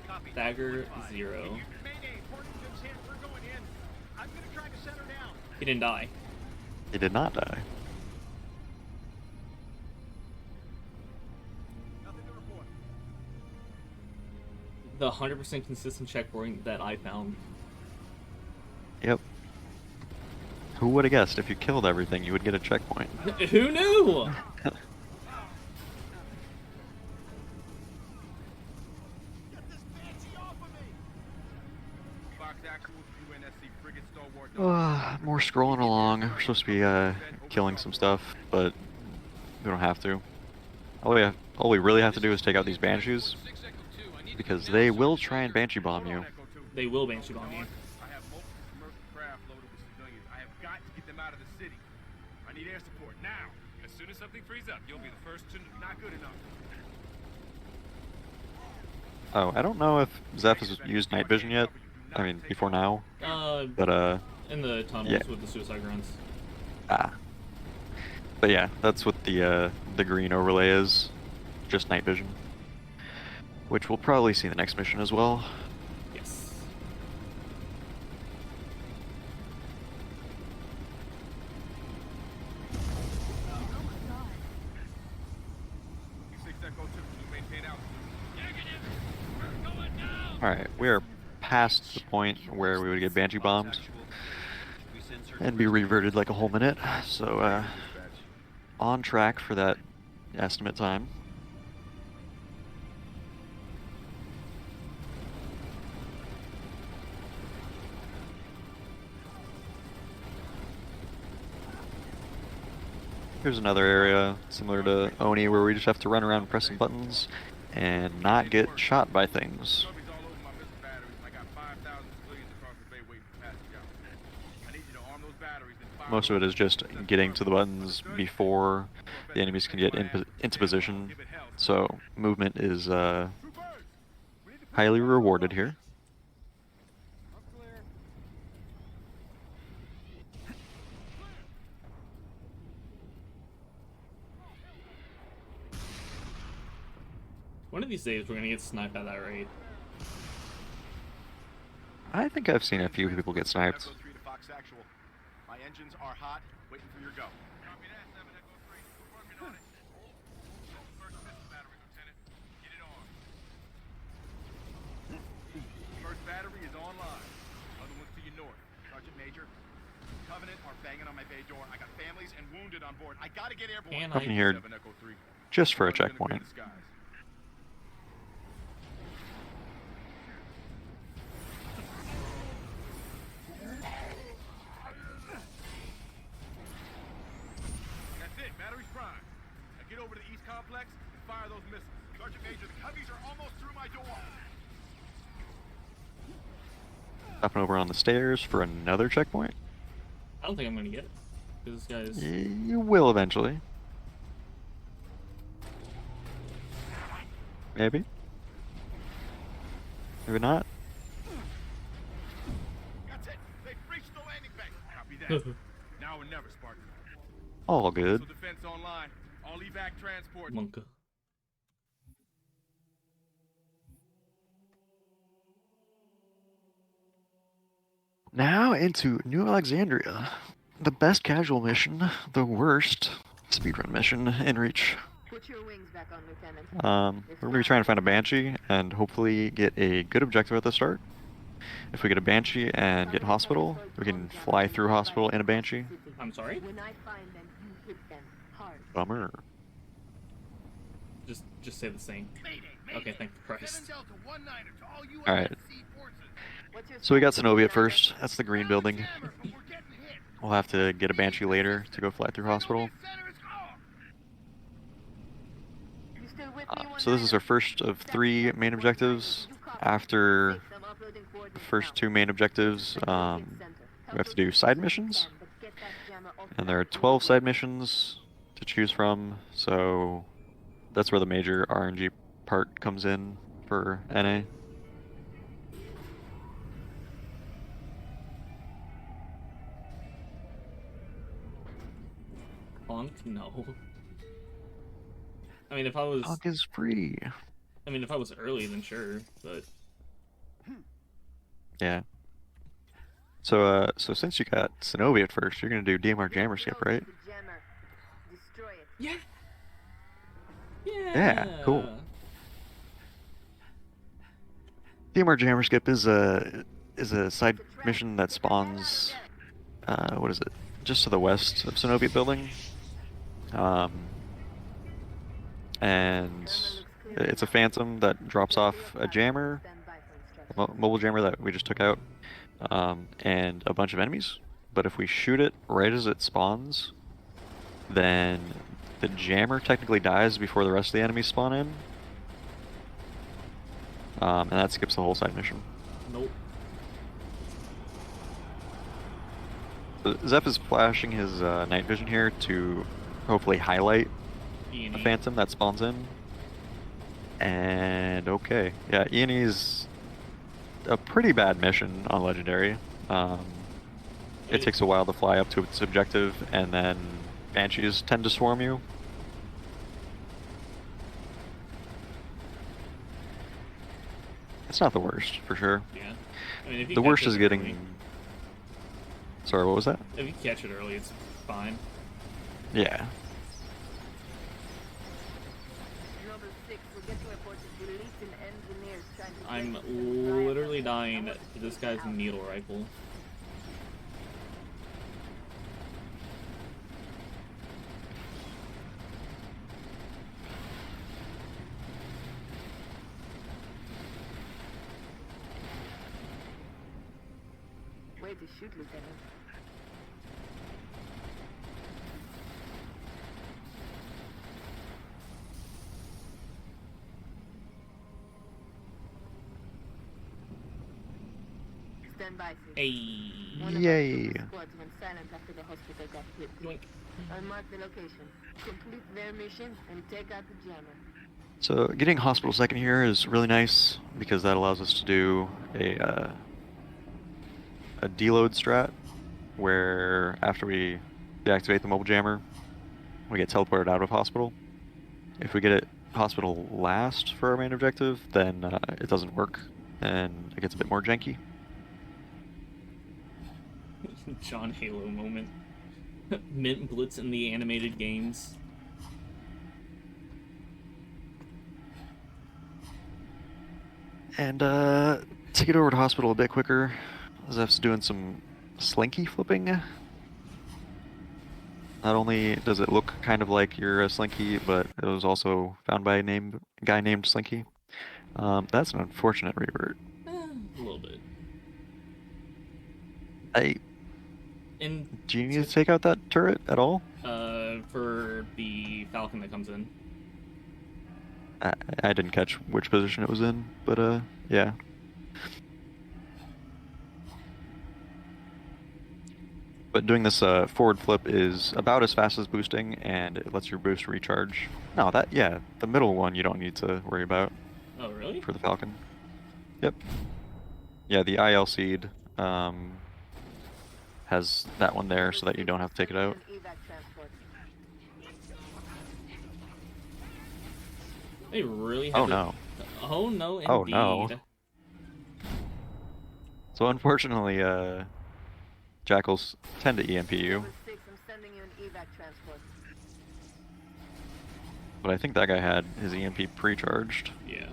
Copy. Dagger Delta 1-5. 0. Mayday, Portington's hit. We're going in. I'm gonna try to set her down. He didn't die. He did not die. Nothing to report. The 100% consistent checkpoint that I found. Yep. Who would have guessed if you killed everything you would get a checkpoint? Who knew? More scrolling along. We're supposed to be killing some stuff, but we don't have to. All we really have to do is take out these banshees, because they will try and banshee bomb you. They will banshee bomb you. I have multiple commercial craft loaded with civilians. I have got to get them out of the city. I need air support now. As soon as something frees up, you'll be the first to... Not good enough. Oh, I don't know if Zeph has used night vision yet. I mean, before now. But In the tunnels yeah. with the suicide grunts. Ah. But yeah, that's what the green overlay is. Just night vision. Which we'll probably see in the next mission as well. Yes. Alright, we are past the point where we would get Banshee bombed and be reverted like a whole minute. So, on track for that estimate time. Here's another area similar to Oni where we just have to run around pressing buttons and not get shot by things. Most of it is just getting to the buttons before the enemies can get into position, so movement is highly rewarded here. One of these days we're gonna get sniped by that raid. I think I've seen a few people get sniped. My engines are hot, waiting for your go. Copy that, 7 Echo 3. We're working on it. First missile battery, Lieutenant. Get it on. First battery is online. Other ones to your north. Sergeant Major, Covenant are banging on my bay door. I got families and wounded on board. I gotta get airborne. And I'm here just for a checkpoint. Over to the east complex and fire those missiles. Sergeant Major, the Cubbies are almost through my door. Stopping over on the stairs for another checkpoint. I don't think I'm gonna get it. Because this guy's... You will eventually. Maybe. Maybe not. That's it. They've reached the landing bay. Copy that. Now or never, Spartan. All good. Missile defense online. All evac transport. Monka. Now into New Alexandria. The best casual mission, the worst speedrun mission in Reach. Put your wings back on, Lieutenant. We're going to be trying to find a Banshee and hopefully get a good objective at the start. If we get a Banshee and get Hospital, we can fly through Hospital in a Banshee. I'm sorry? When I find them, you hit them hard. Bummer. Just say the same. Okay, thank Christ. Alright. So we got Zenobia first. That's the green building. We'll have to get a Banshee later to go fly through Hospital. So this is our first of 3 main objectives. After the first 2 main objectives, we have to do side missions. And there are 12 side missions to choose from, so that's where the major RNG part comes in for NA. Honk? No. I mean, if I was... Honk is free. I mean, if I was early, then sure, but... Yeah. So, so since you got Zenobia at first, you're gonna do DMR Jammer Skip, right? Yeah. Yeah, cool. DMR Jammer Skip is a side mission that spawns, what is it? Just to the west of Zenobia Building. And it's a Phantom that drops off a jammer, a mobile jammer that we just took out, and a bunch of enemies. But if we shoot it right as it spawns, then the jammer technically dies before the rest of the enemies spawn in. And that skips the whole side mission. Nope. So Zeph is flashing his night vision here to hopefully highlight the Phantom that spawns in. And okay, yeah, E&E's a pretty bad mission on Legendary. it takes a while to fly up to its objective, and then banshees tend to swarm you. It's not the worst, for sure. Yeah. I mean, if you The catch worst it is early- getting... Sorry, what was that? If you catch it early, it's fine. Yeah. Noble 6, we're getting reports of elites and engineers trying to... I'm literally dying to this guy's needle rifle. Way to shoot, Lieutenant. Stand by, Sid. Hey. One of our Yay. super squads went silent after the hospital got hit. Yoink. I'll mark the location. Complete their mission and take out the jammer. So getting hospital second here is really nice because that allows us to do a deload strat where after we deactivate the mobile jammer, we get teleported out of hospital. If we get it hospital last for our main objective, then it doesn't work and it gets a bit more janky. John Halo moment. Mint Blitz in the animated games. And to get over to hospital a bit quicker, Zeph's doing some slinky flipping. Not only does it look kind of like you're a slinky, but it was also found by a guy named Slinky. That's an unfortunate revert. A little bit. Do you need to take out that turret at all? For the Falcon that comes in. I didn't catch which position it was in, but yeah. But doing this forward flip is about as fast as boosting, and it lets your boost recharge. No, yeah, the middle one you don't need to worry about. Oh, really? For the Falcon. Yep. Yeah, the IL seed has that one there so that you don't have to take it out. They really have Oh it- no. Oh no, indeed. Oh no. So unfortunately, Jackals tend to EMP you. Noble 6, I'm sending you an evac transport. But I think that guy had his EMP pre-charged. Yeah.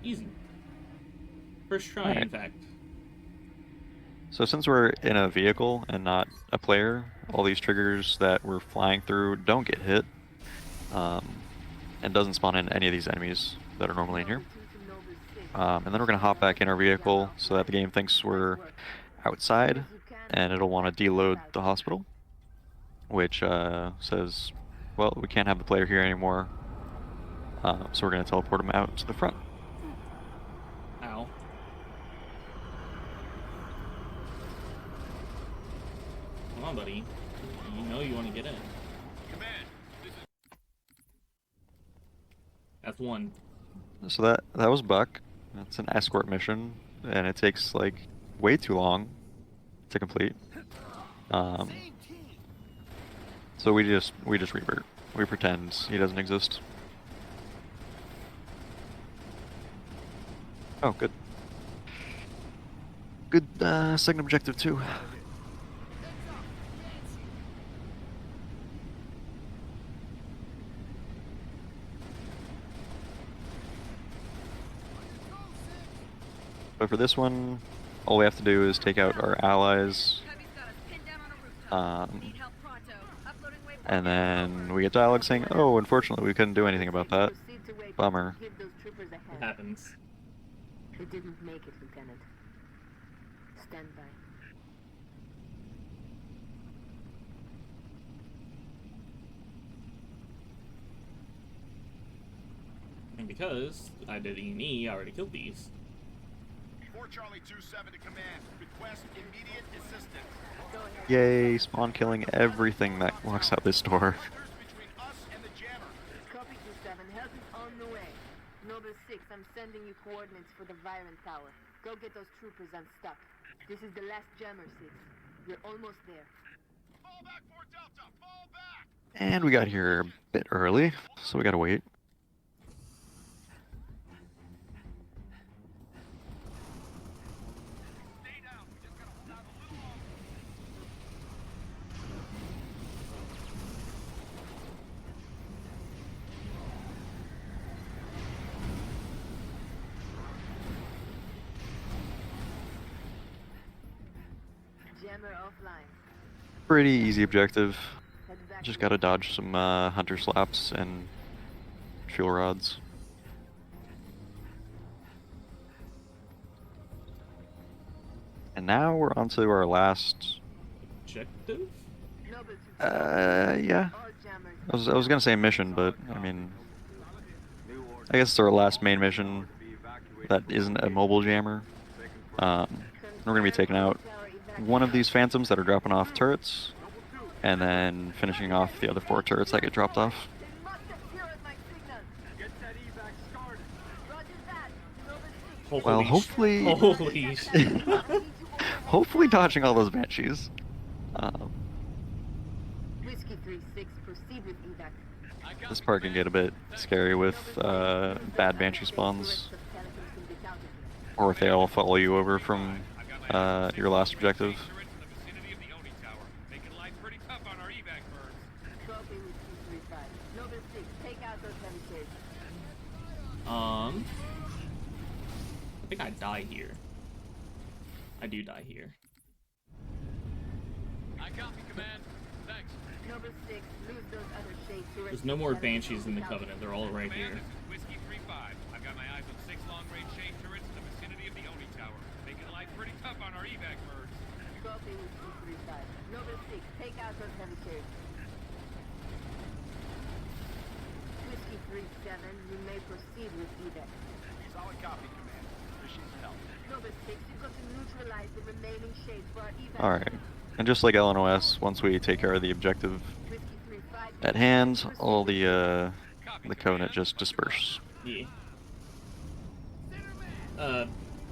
Easy. First try, Alright. in fact. So since we're in a vehicle and not a player, all these triggers that we're flying through don't get hit. And doesn't spawn in any of these enemies that are normally in here. And then we're going to hop back in our vehicle so that the game thinks we're outside, and it'll want to deload the hospital, which says, well, we can't have the player here anymore, so we're going to teleport him out to the front. Ow. Come on, buddy. You know you want to get in. Command, this is That's one. So that was Buck. That's an escort mission, and it takes like way too long to complete. So we just revert. We pretend he doesn't exist. Oh, good. Good second objective too. But for this one, all we have to do is take out our allies, and then we get dialogue saying, oh, unfortunately we couldn't do anything about that. Bummer. It happens. It didn't make it, Lieutenant. Stand by. And because I did E&E, I already killed these. 4 Charlie 27 to command. Request immediate assistance. Yay, spawn killing everything that walks out this door. Hunters between us and the jammer. Copy 27. Help is on the way. Noble 6, I'm sending you coordinates for the Viren Tower. Go get those troopers unstuck. This is the last jammer, 6. We're almost there. Fall back, 4 Delta! Fall back! And we got here a bit early, so we gotta wait. Stay down. We just gotta hold out a little longer. Jammer offline. Pretty easy objective. Head back Just to gotta dodge some hunter slaps and fuel rods. And now we're on to our last. Objective? Noble Yeah. all jammers. I was gonna say mission, but I mean, I guess it's our last main mission that isn't a mobile jammer. We're gonna be taking out one of these phantoms that are dropping off turrets, and then finishing off the other 4 turrets that get dropped off. They must have heard my signal. Get that evac started. Roger that. Noble 6. Holy Well, sh- hopefully, Holy shit. hopefully dodging all those banshees. Whiskey 3-6, proceed with evac. This part can get a bit scary with bad banshee spawns, or if they all follow you over from your last objective. Turrets in the vicinity of the Oni Tower, making life pretty tough on our evac birds. Trophy with 235. Noble 6, take out those heavy shades. I think I die here. I do die here. I copy, Command. Thanks. Noble 6, lose those other shades. There's no more banshees in the Covenant. They're all right Command, here. this is Whiskey 3-5. I've got my eyes on 6 long-range shade turrets in the vicinity of the Oni Tower, making life pretty tough on our evac birds. Trophy with 235. Noble 6, take out those heavy shades. Whiskey 3-7, you may proceed with evac. Solid copy, Command. Appreciate the help. Noble 6, you've got to neutralize the remaining shades for our evac. Alright, and just like LNOS, once we take care of the objective Whiskey 3-5, at hand, all the Covenant just disperse. Yeah.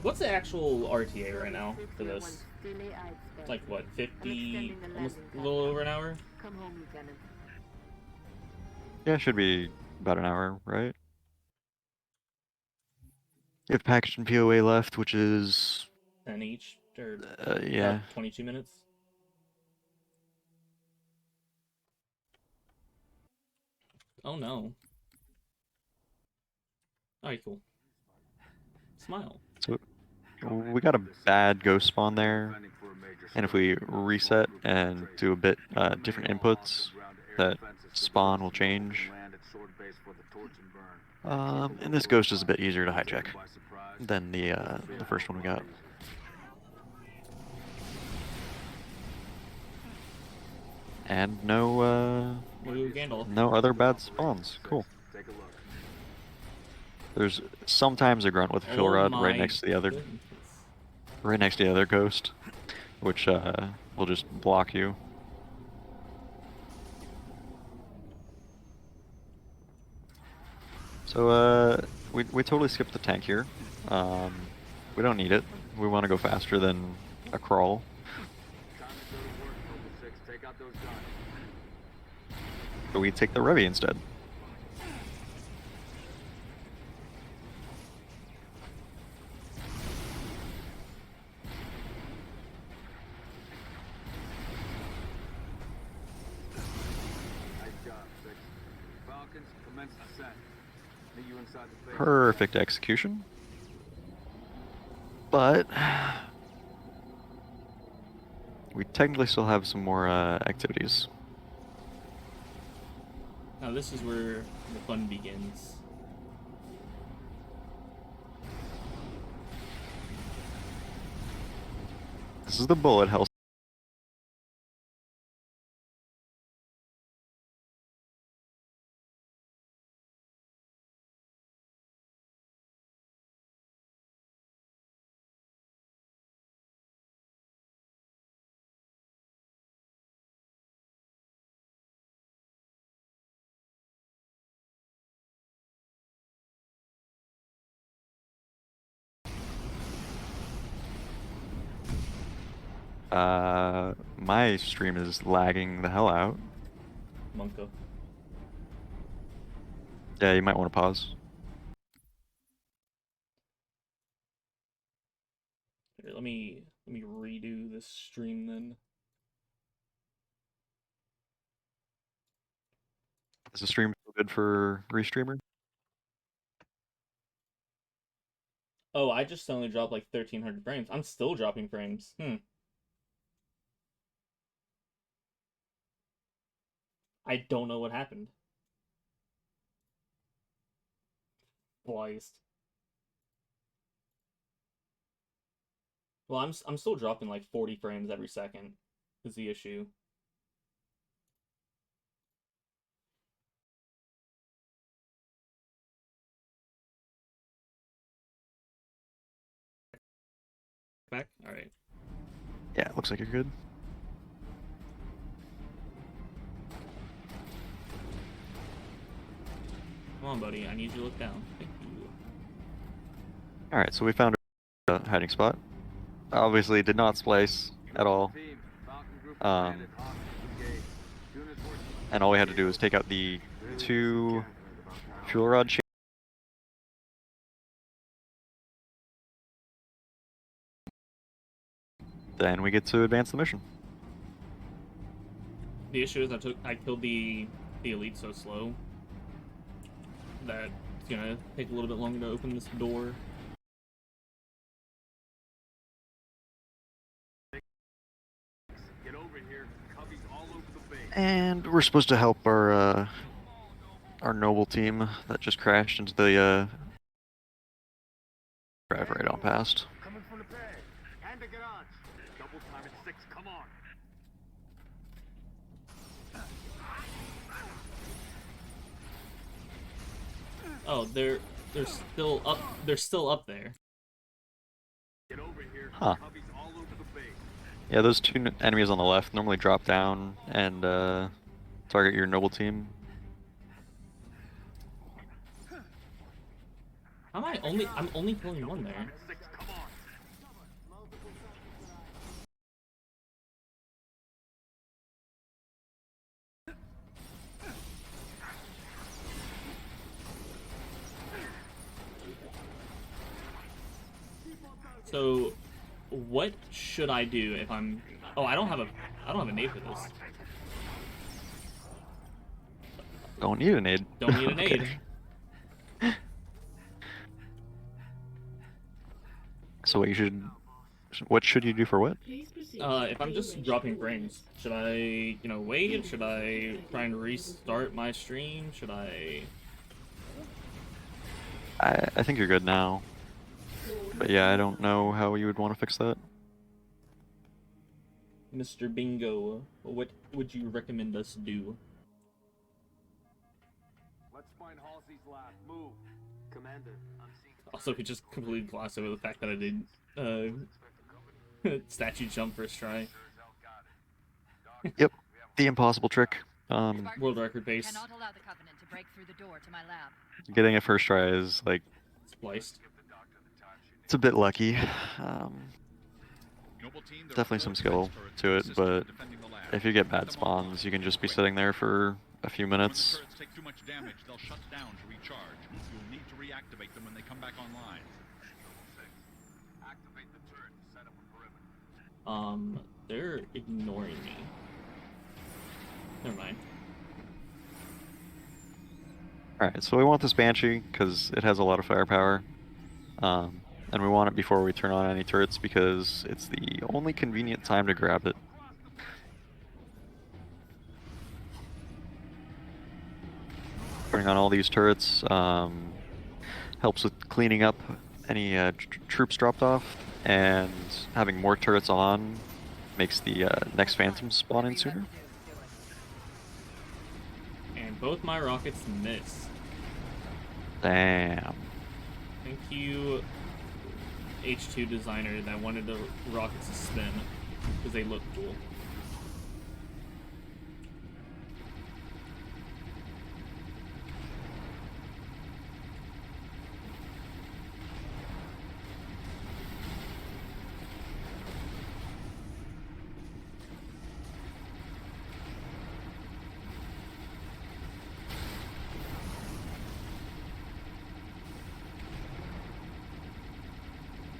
What's the actual RTA right now for this? It's like what, 50, almost a little over an hour? Come home, Lieutenant. Yeah, it should be about an hour, right? You have packaged and POA left, which is 10 each, or yeah. about 22 minutes? Oh no. Alright, cool. Smile. So we got a bad ghost spawn there, and if we reset and do a bit different inputs, that spawn will change. And this ghost is a bit easier to hijack than the first one we got. And no Ooh, Gandalf. no other bad spawns. Cool. There's sometimes a grunt with a fuel rod right next to the other, right next to the other ghost, which will just block you. So we totally skipped the tank here. We don't need it. We want to go faster than a crawl. So we take the Revy instead. Perfect execution. But we technically still have some more activities. Now this is where the fun begins. This is the bullet hell. My stream is lagging the hell out. Monko. Yeah, you might want to pause. Here, let me redo this stream then. Is the stream still good for restreamer? Oh, I just only dropped like 1,300 frames. I'm still dropping frames. I don't know what happened. Spliced. Well, I'm still dropping like 40 frames every second. Is the issue. Back? Alright. Yeah, looks like you're good. Come on, buddy. I need you to look down. Thank you. Alright, so we found a hiding spot. Obviously did not splice at all. And all we had to do was take out the 2 fuel rod chains. Then we get to advance the mission. The issue is I killed the elite so slow that it's gonna take a little bit longer to open this door. Get over here. Cubbies all over the base. And we're supposed to help our noble team that just crashed into the drive right on past. Coming from the pad. And the garage. Double time at 6. Come on. Oh, they're still up. They're still up there. Get over here. Huh. Cubbies all over the base. Yeah, those 2 enemies on the left normally drop down and target your noble team. I'm only killing one there. So, what should I do if I'm? Oh, I don't have a nade for this. Don't need a nade. Don't need a nade. So what should you do for what? If I'm just dropping frames, should I, wait? Should I try and restart my stream? Should I? I think you're good now. But yeah, I don't know how you would want to fix that. Mr. Bingo, what would you recommend us do? Let's find Halsey's lab. Move. Commander, I'm seeing... Also, we just completely glossed over the fact that I did statue jump first try. Yep, the impossible trick. World record pace. Cannot allow the Covenant to break through the door to my lab. Getting a first try is like spliced. It's a bit lucky. Definitely some skill to it, but if you get bad spawns, you can just be sitting there for a few minutes. When the turrets take too much damage, they'll shut down to recharge. You'll need to reactivate them when they come back online. Activate the turret to set up a perimeter. They're ignoring me. Never mind. Alright, so we want this Banshee because it has a lot of firepower. And we want it before we turn on any turrets because it's the only convenient time to grab it. Turning on all these turrets helps with cleaning up any troops dropped off, and having more turrets on makes the next Phantom spawn in sooner. And both my rockets miss. Damn. Thank you, H2 designer that wanted the rockets to spin because they look cool.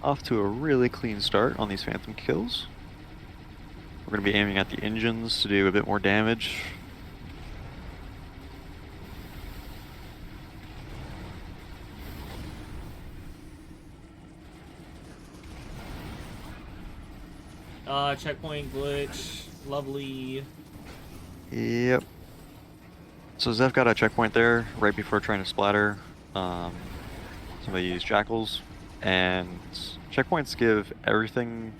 off to a really clean start on these Phantom kills. We're going to be aiming at the engines to do a bit more damage. Checkpoint glitch. Lovely. Yep. So Zeph got a checkpoint there right before trying to splatter some of these jackals, and checkpoints give everything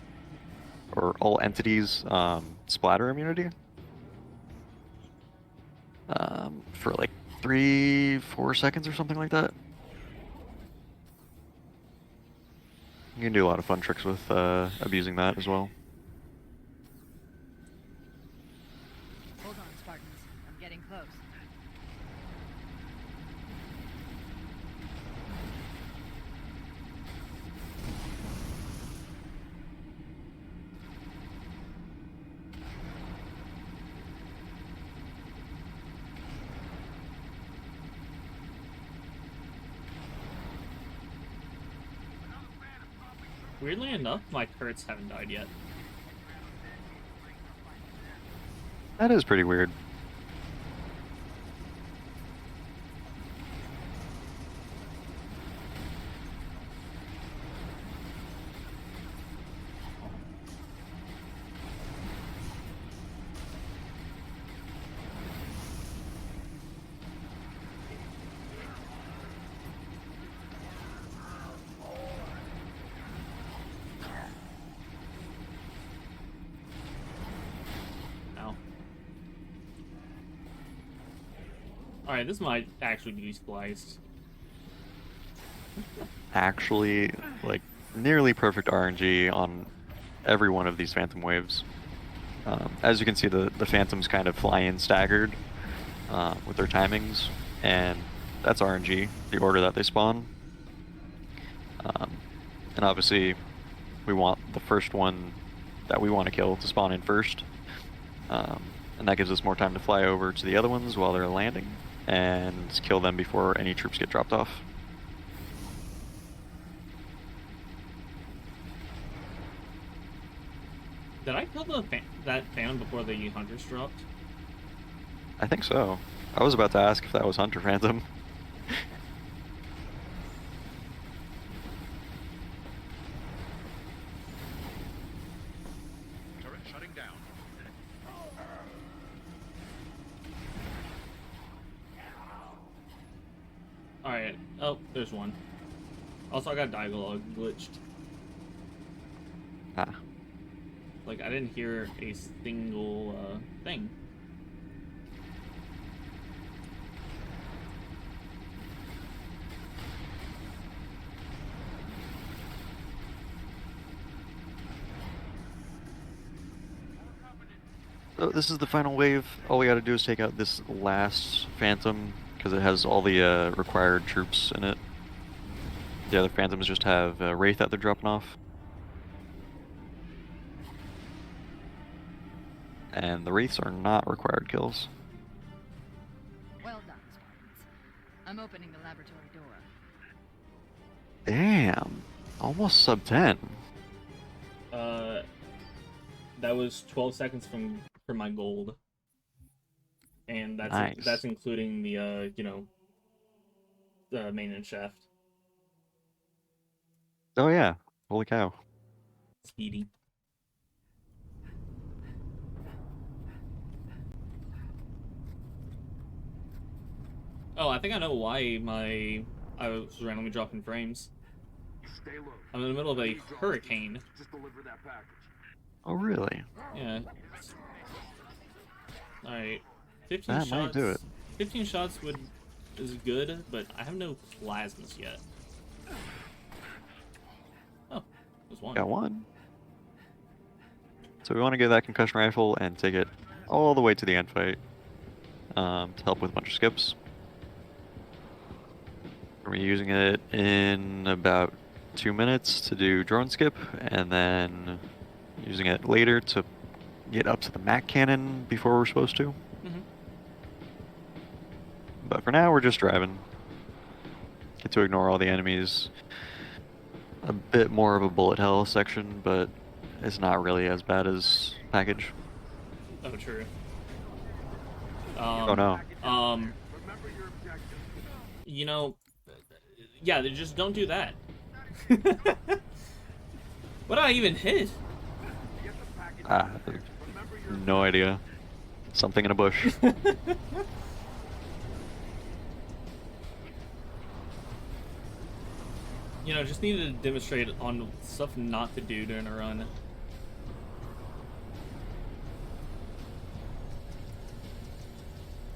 or all entities splatter immunity for like 3-4 seconds or something like that. You can do a lot of fun tricks with abusing that as well. Hold on, Spartans. I'm getting close. Weirdly enough, my turrets haven't died yet. That is pretty weird. Alright, this might actually be spliced. Actually, like, nearly perfect RNG on every one of these Phantom waves. As you can see, the Phantoms kind of fly in staggered with their timings, and that's RNG, the order that they spawn. And obviously, we want the first one that we want to kill to spawn in first. And that gives us more time to fly over to the other ones while they're landing and kill them before any troops get dropped off. Did I kill that Phantom before the Hunters dropped? I think so. I was about to ask if that was Hunter Phantom. Turret shutting down. Alright. Oh, there's one. Also, I got dialogue glitched. Ah. Like, I didn't hear a single thing. So this is the final wave. All we gotta do is take out this last Phantom, because it has all the required troops in it. The other Phantoms just have Wraith that they're dropping off. And the Wraiths are not required kills. Well done, Spartans. I'm opening the laboratory door. Damn. Almost sub 10. That was 12 seconds from my gold. And that's Nice. that's including the the maintenance shaft. Oh yeah. Holy cow. Speedy. Oh, I think I know why I was randomly dropping frames. Stay low. I'm in the middle of a hurricane. Just deliver that package. Oh really? Yeah. Alright. 15 That shots. might do it. 15 shots is good, but I have no plasmas yet. Oh, there's one. Got one. So we want to get that concussion rifle and take it all the way to the end fight to help with a bunch of skips. We're using it in about 2 minutes to do drone skip, and then using it later to get up to the Mac cannon before we're supposed to. Mm-hmm. But for now, we're just driving. Get to ignore all the enemies. a bit more of a bullet hell section, but it's not really as bad as package. Oh, true. Oh no. Remember your objective. You know, yeah, they just don't do that. What did I even hit? No idea. Something in a bush. You know, just needed to demonstrate on stuff not to do during a run.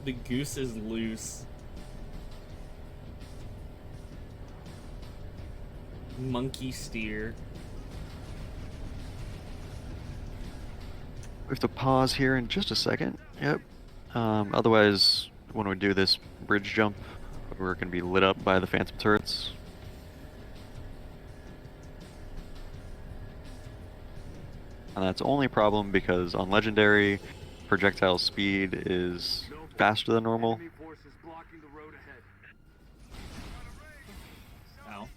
The goose is loose. Monkey steer. We have to pause here in just a second. Yep. Otherwise, when we do this bridge jump, we're going to be lit up by the phantom turrets. And that's only a problem because on Legendary, projectile speed is faster than normal. Enemy forces blocking the road ahead.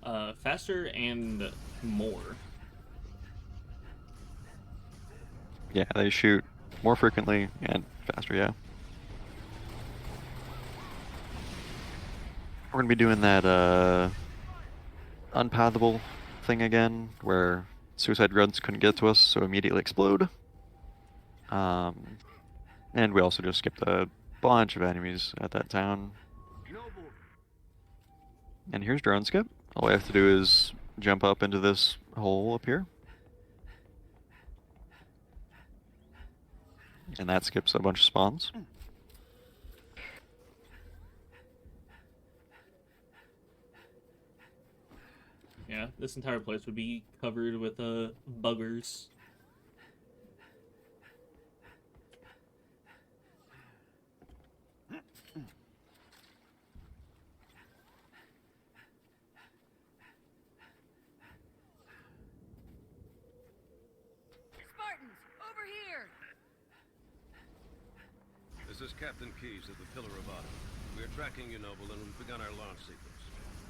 Ow. Faster and more. Yeah, they shoot more frequently and faster, yeah. We're going to be doing that unpathable thing again, where suicide grunts couldn't get to us, so immediately explode. And we also just skipped a bunch of enemies at that town. And here's drone skip. All we have to do is jump up into this hole up here. And that skips a bunch of spawns. Yeah, this entire place would be covered with buggers. Spartans, over here! This is Captain Keyes of the Pillar of Autumn. We are tracking you, Noble, and we've begun our launch sequence.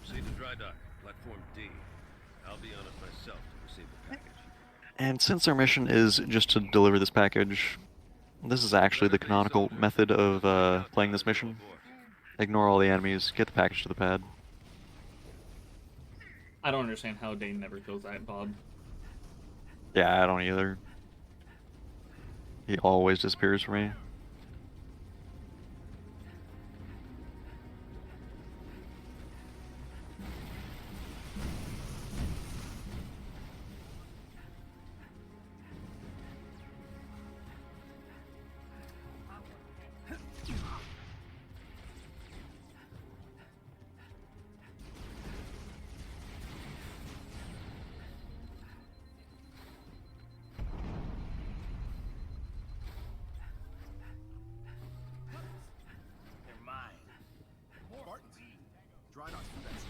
Proceed to dry dock, platform D. I'll be on it myself to receive the package. And since our mission is just to deliver this package, this is actually the canonical method of playing this mission. Ignore all the enemies, get the package to the pad. I don't understand how Dane never kills that Bob. Yeah, I don't either. He always disappears from me.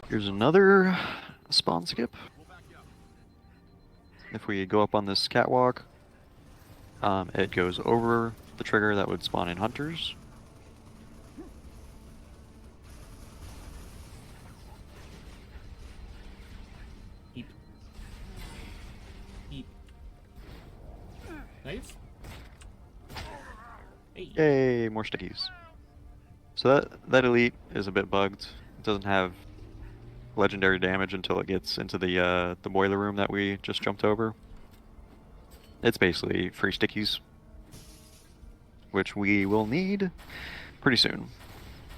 Here's another spawn skip. If we go up on this catwalk, it goes over the trigger that would spawn in hunters. Eep. Eep. Nice. Hey. Yay, more stickies. So that elite is a bit bugged. It doesn't have legendary damage until it gets into the boiler room that we just jumped over. It's basically free stickies, which we will need pretty soon.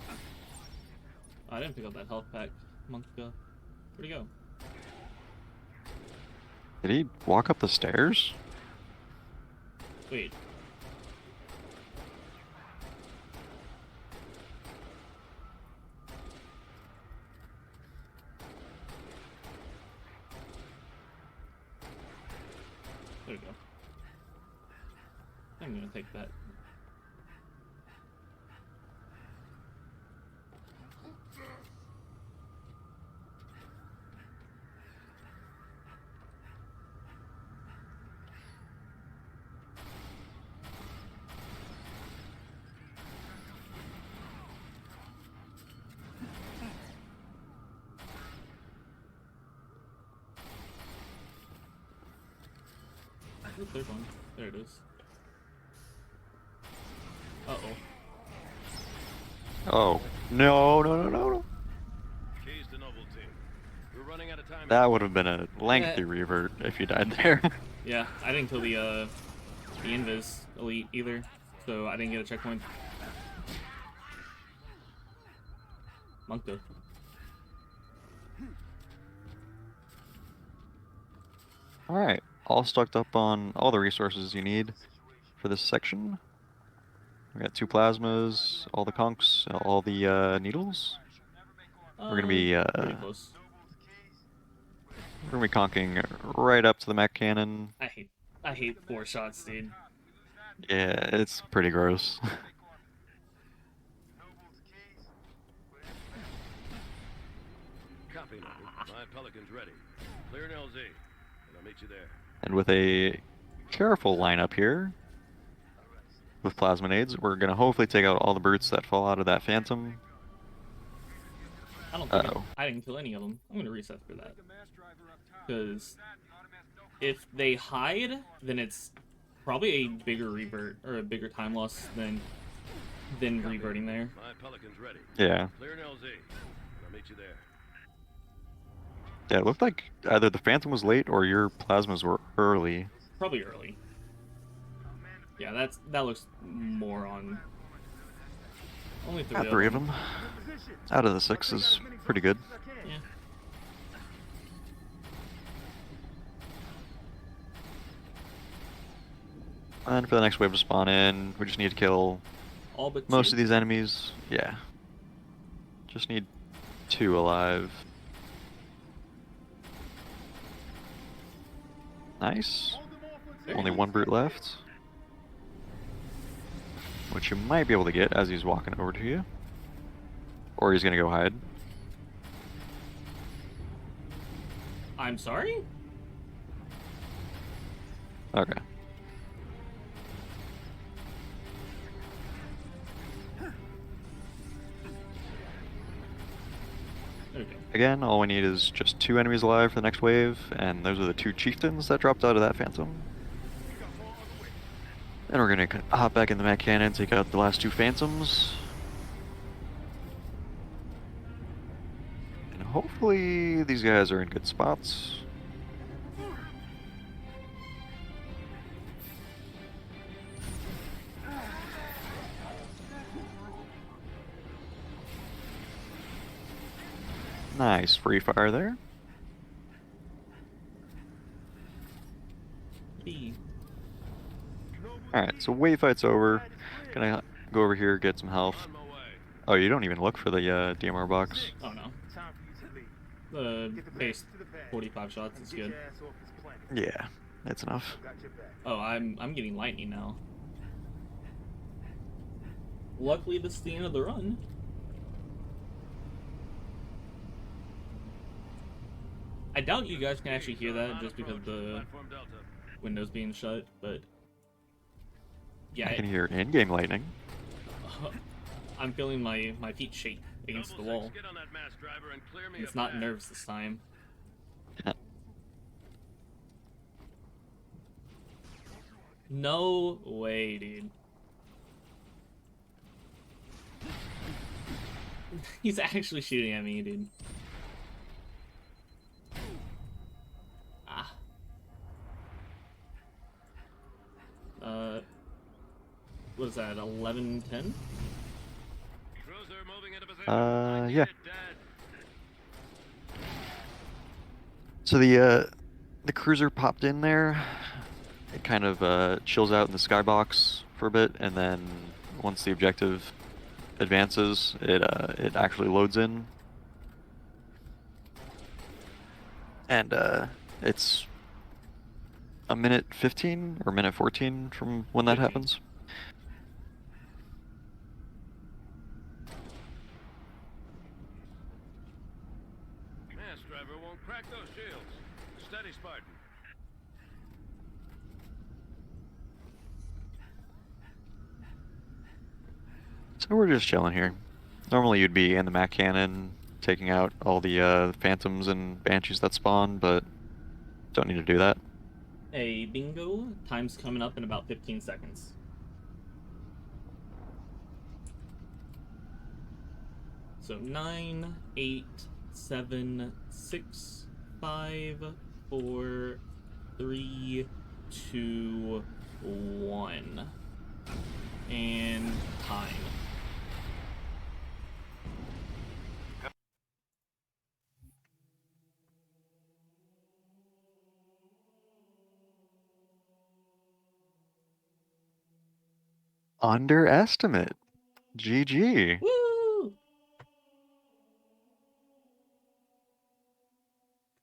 Oh, I didn't pick up that health pack a month ago. Where'd he go? Did he walk up the stairs? Wait. There we go. I'm gonna take that. Oop, there's one. There it is. Uh-oh. Oh. No, no, no, no, no. Keys to Noble Team. We're running out of time. That would have been a lengthy revert if you died there. Yeah, I didn't kill the Invis elite either, so I didn't get a checkpoint. Monk though. Alright, all stocked up on all the resources you need for this section. We got 2 plasmas, all the conchs, all the needles. We're gonna be pretty close. we're gonna be conking right up to the mech cannon. I hate 4 shots, dude. Yeah, it's pretty gross. Copy, Noble. My Pelican's ready. Clear an LZ, and I'll meet you there. And with a careful lineup here, with plasminades, we're gonna hopefully take out all the brutes that fall out of that phantom. I don't think I didn't kill any of them. I'm gonna reset for that. Because if they hide, then it's probably a bigger revert or a bigger time loss than reverting there. My Pelican's ready. Yeah. Clear an LZ, and I'll meet you there. Yeah, it looked like either the phantom was late or your plasmas were early. Probably early. Yeah, that looks more on. Only 3 of them. Out of the 6 is pretty good. Yeah. And for the next wave to spawn in, we just need to kill all but most 2. of these enemies. Yeah. Just need 2 alive. Nice. Only 1 brute left. Which you might be able to get as he's walking over to you. Or he's gonna go hide. I'm sorry? Okay. Okay. Again, all we need is just 2 enemies alive for the next wave, and those are the 2 chieftains that dropped out of that phantom. And we're gonna hop back in the mech cannon, take out the last 2 phantoms. And hopefully these guys are in good spots. Nice free fire there. Alright, so wave fight's over. Gonna go over here, get some health. Oh, you don't even look for the DMR box. Oh no. The base 45 shots is good. Yeah, that's enough. Oh, I'm getting lightning now. Luckily, this is the end of the run. I doubt you guys can actually hear that just because of the windows being shut, but yeah. I can hear in-game lightning. I'm feeling my feet shake against the wall. It's not nerves this time. Yeah. No way, dude. He's actually shooting at me, dude. Ah. What is that, 11-10? Yeah. So the cruiser popped in there. It kind of chills out in the skybox for a bit, and then once the objective advances, it actually loads in. And it's a minute 15 or minute 14 from when that happens. Mass driver won't crack those shields. Steady, Spartan. So we're just chilling here. Normally you'd be in the Mac cannon, taking out all the phantoms and banshees that spawn, but don't need to do that. a bingo. Time's coming up in about 15 seconds. So 9, 8, 7, 6, 5, 4, 3, 2, 1. And time. Underestimate. GG. Woo!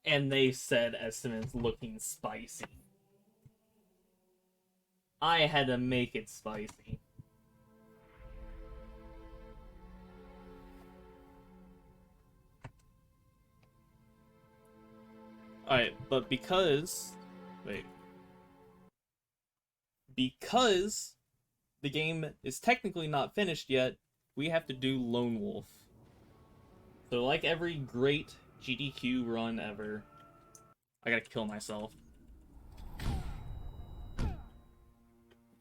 And they said estimates looking spicy. I had to make it spicy. Alright, but because the game is technically not finished yet, we have to do Lone Wolf. So like every great GDQ run ever, I gotta kill myself.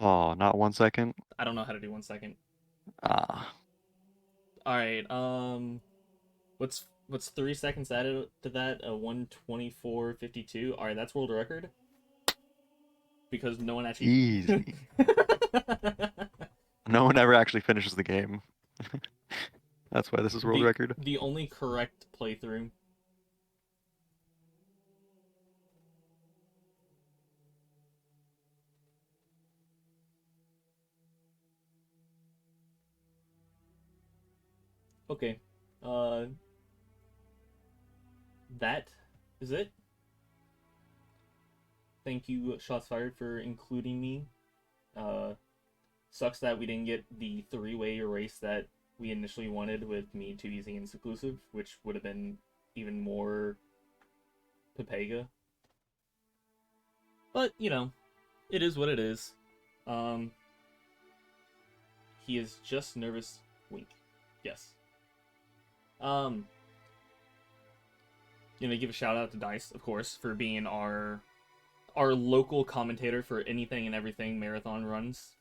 Oh, not 1 second. I don't know how to do 1 second. Ah. Alright, what's 3 seconds added to that? 1:24:52. Alright, that's world record. Because no one actually Easy. No one ever actually finishes the game. That's why this is world record. The only correct playthrough. Okay. That is it. Thank you, Shots Fired, for including me. Sucks that we didn't get the 3-way erase that we initially wanted with me too easy and exclusive, which would have been even more Pepega. But, you know, it is what it is. He is just nervous. Wink. Yes. Give a shout out to Dice, of course, for being our local commentator for anything and everything marathon runs.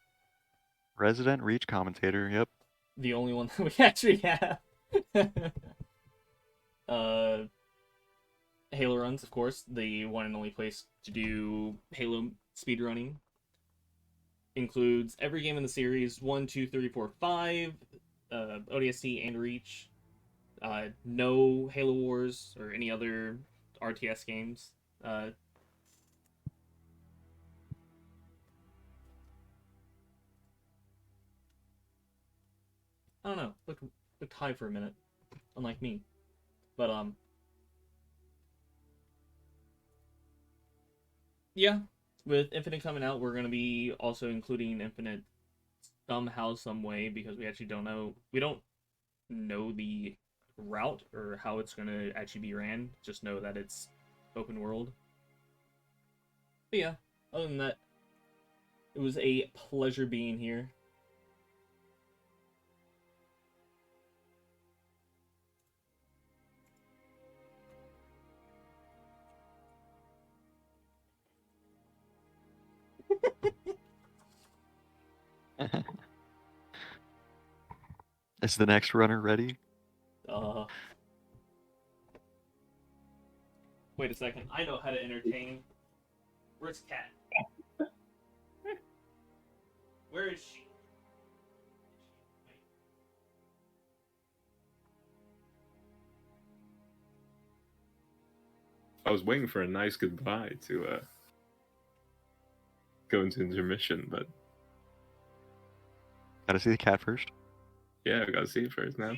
Resident Reach commentator, yep. The only one that we actually have. Halo runs, of course, the one and only place to do Halo speedrunning. Includes every game in the series, 1, 2, 3, 4, 5, ODST and Reach. No Halo Wars or any other RTS games. I don't know. Looked high for a minute, unlike me. But yeah. With Infinite coming out, we're gonna be also including Infinite somehow, some way, because we actually don't know. We don't know the route or how it's gonna actually be ran. Just know that it's open world. But yeah, other than that, it was a pleasure being here. Is the next runner ready? Wait a second. I know how to entertain. Where's Cat? Where is she? I was waiting for a nice goodbye to go into intermission, but Gotta see the cat first. yeah, I gotta see it first now.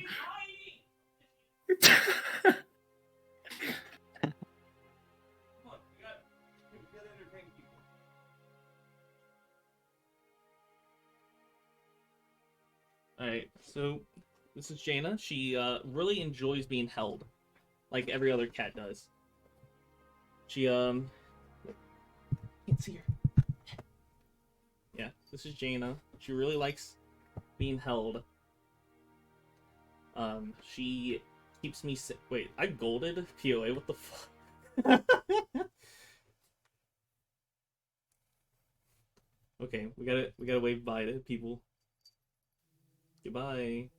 Alright, so this is Jaina. She really enjoys being held, like every other cat does. She can't see her. Yeah, this is Jaina. She really likes being held. She keeps me wait, I golded POA, what the fuck? Okay, we gotta wave bye to people. Goodbye.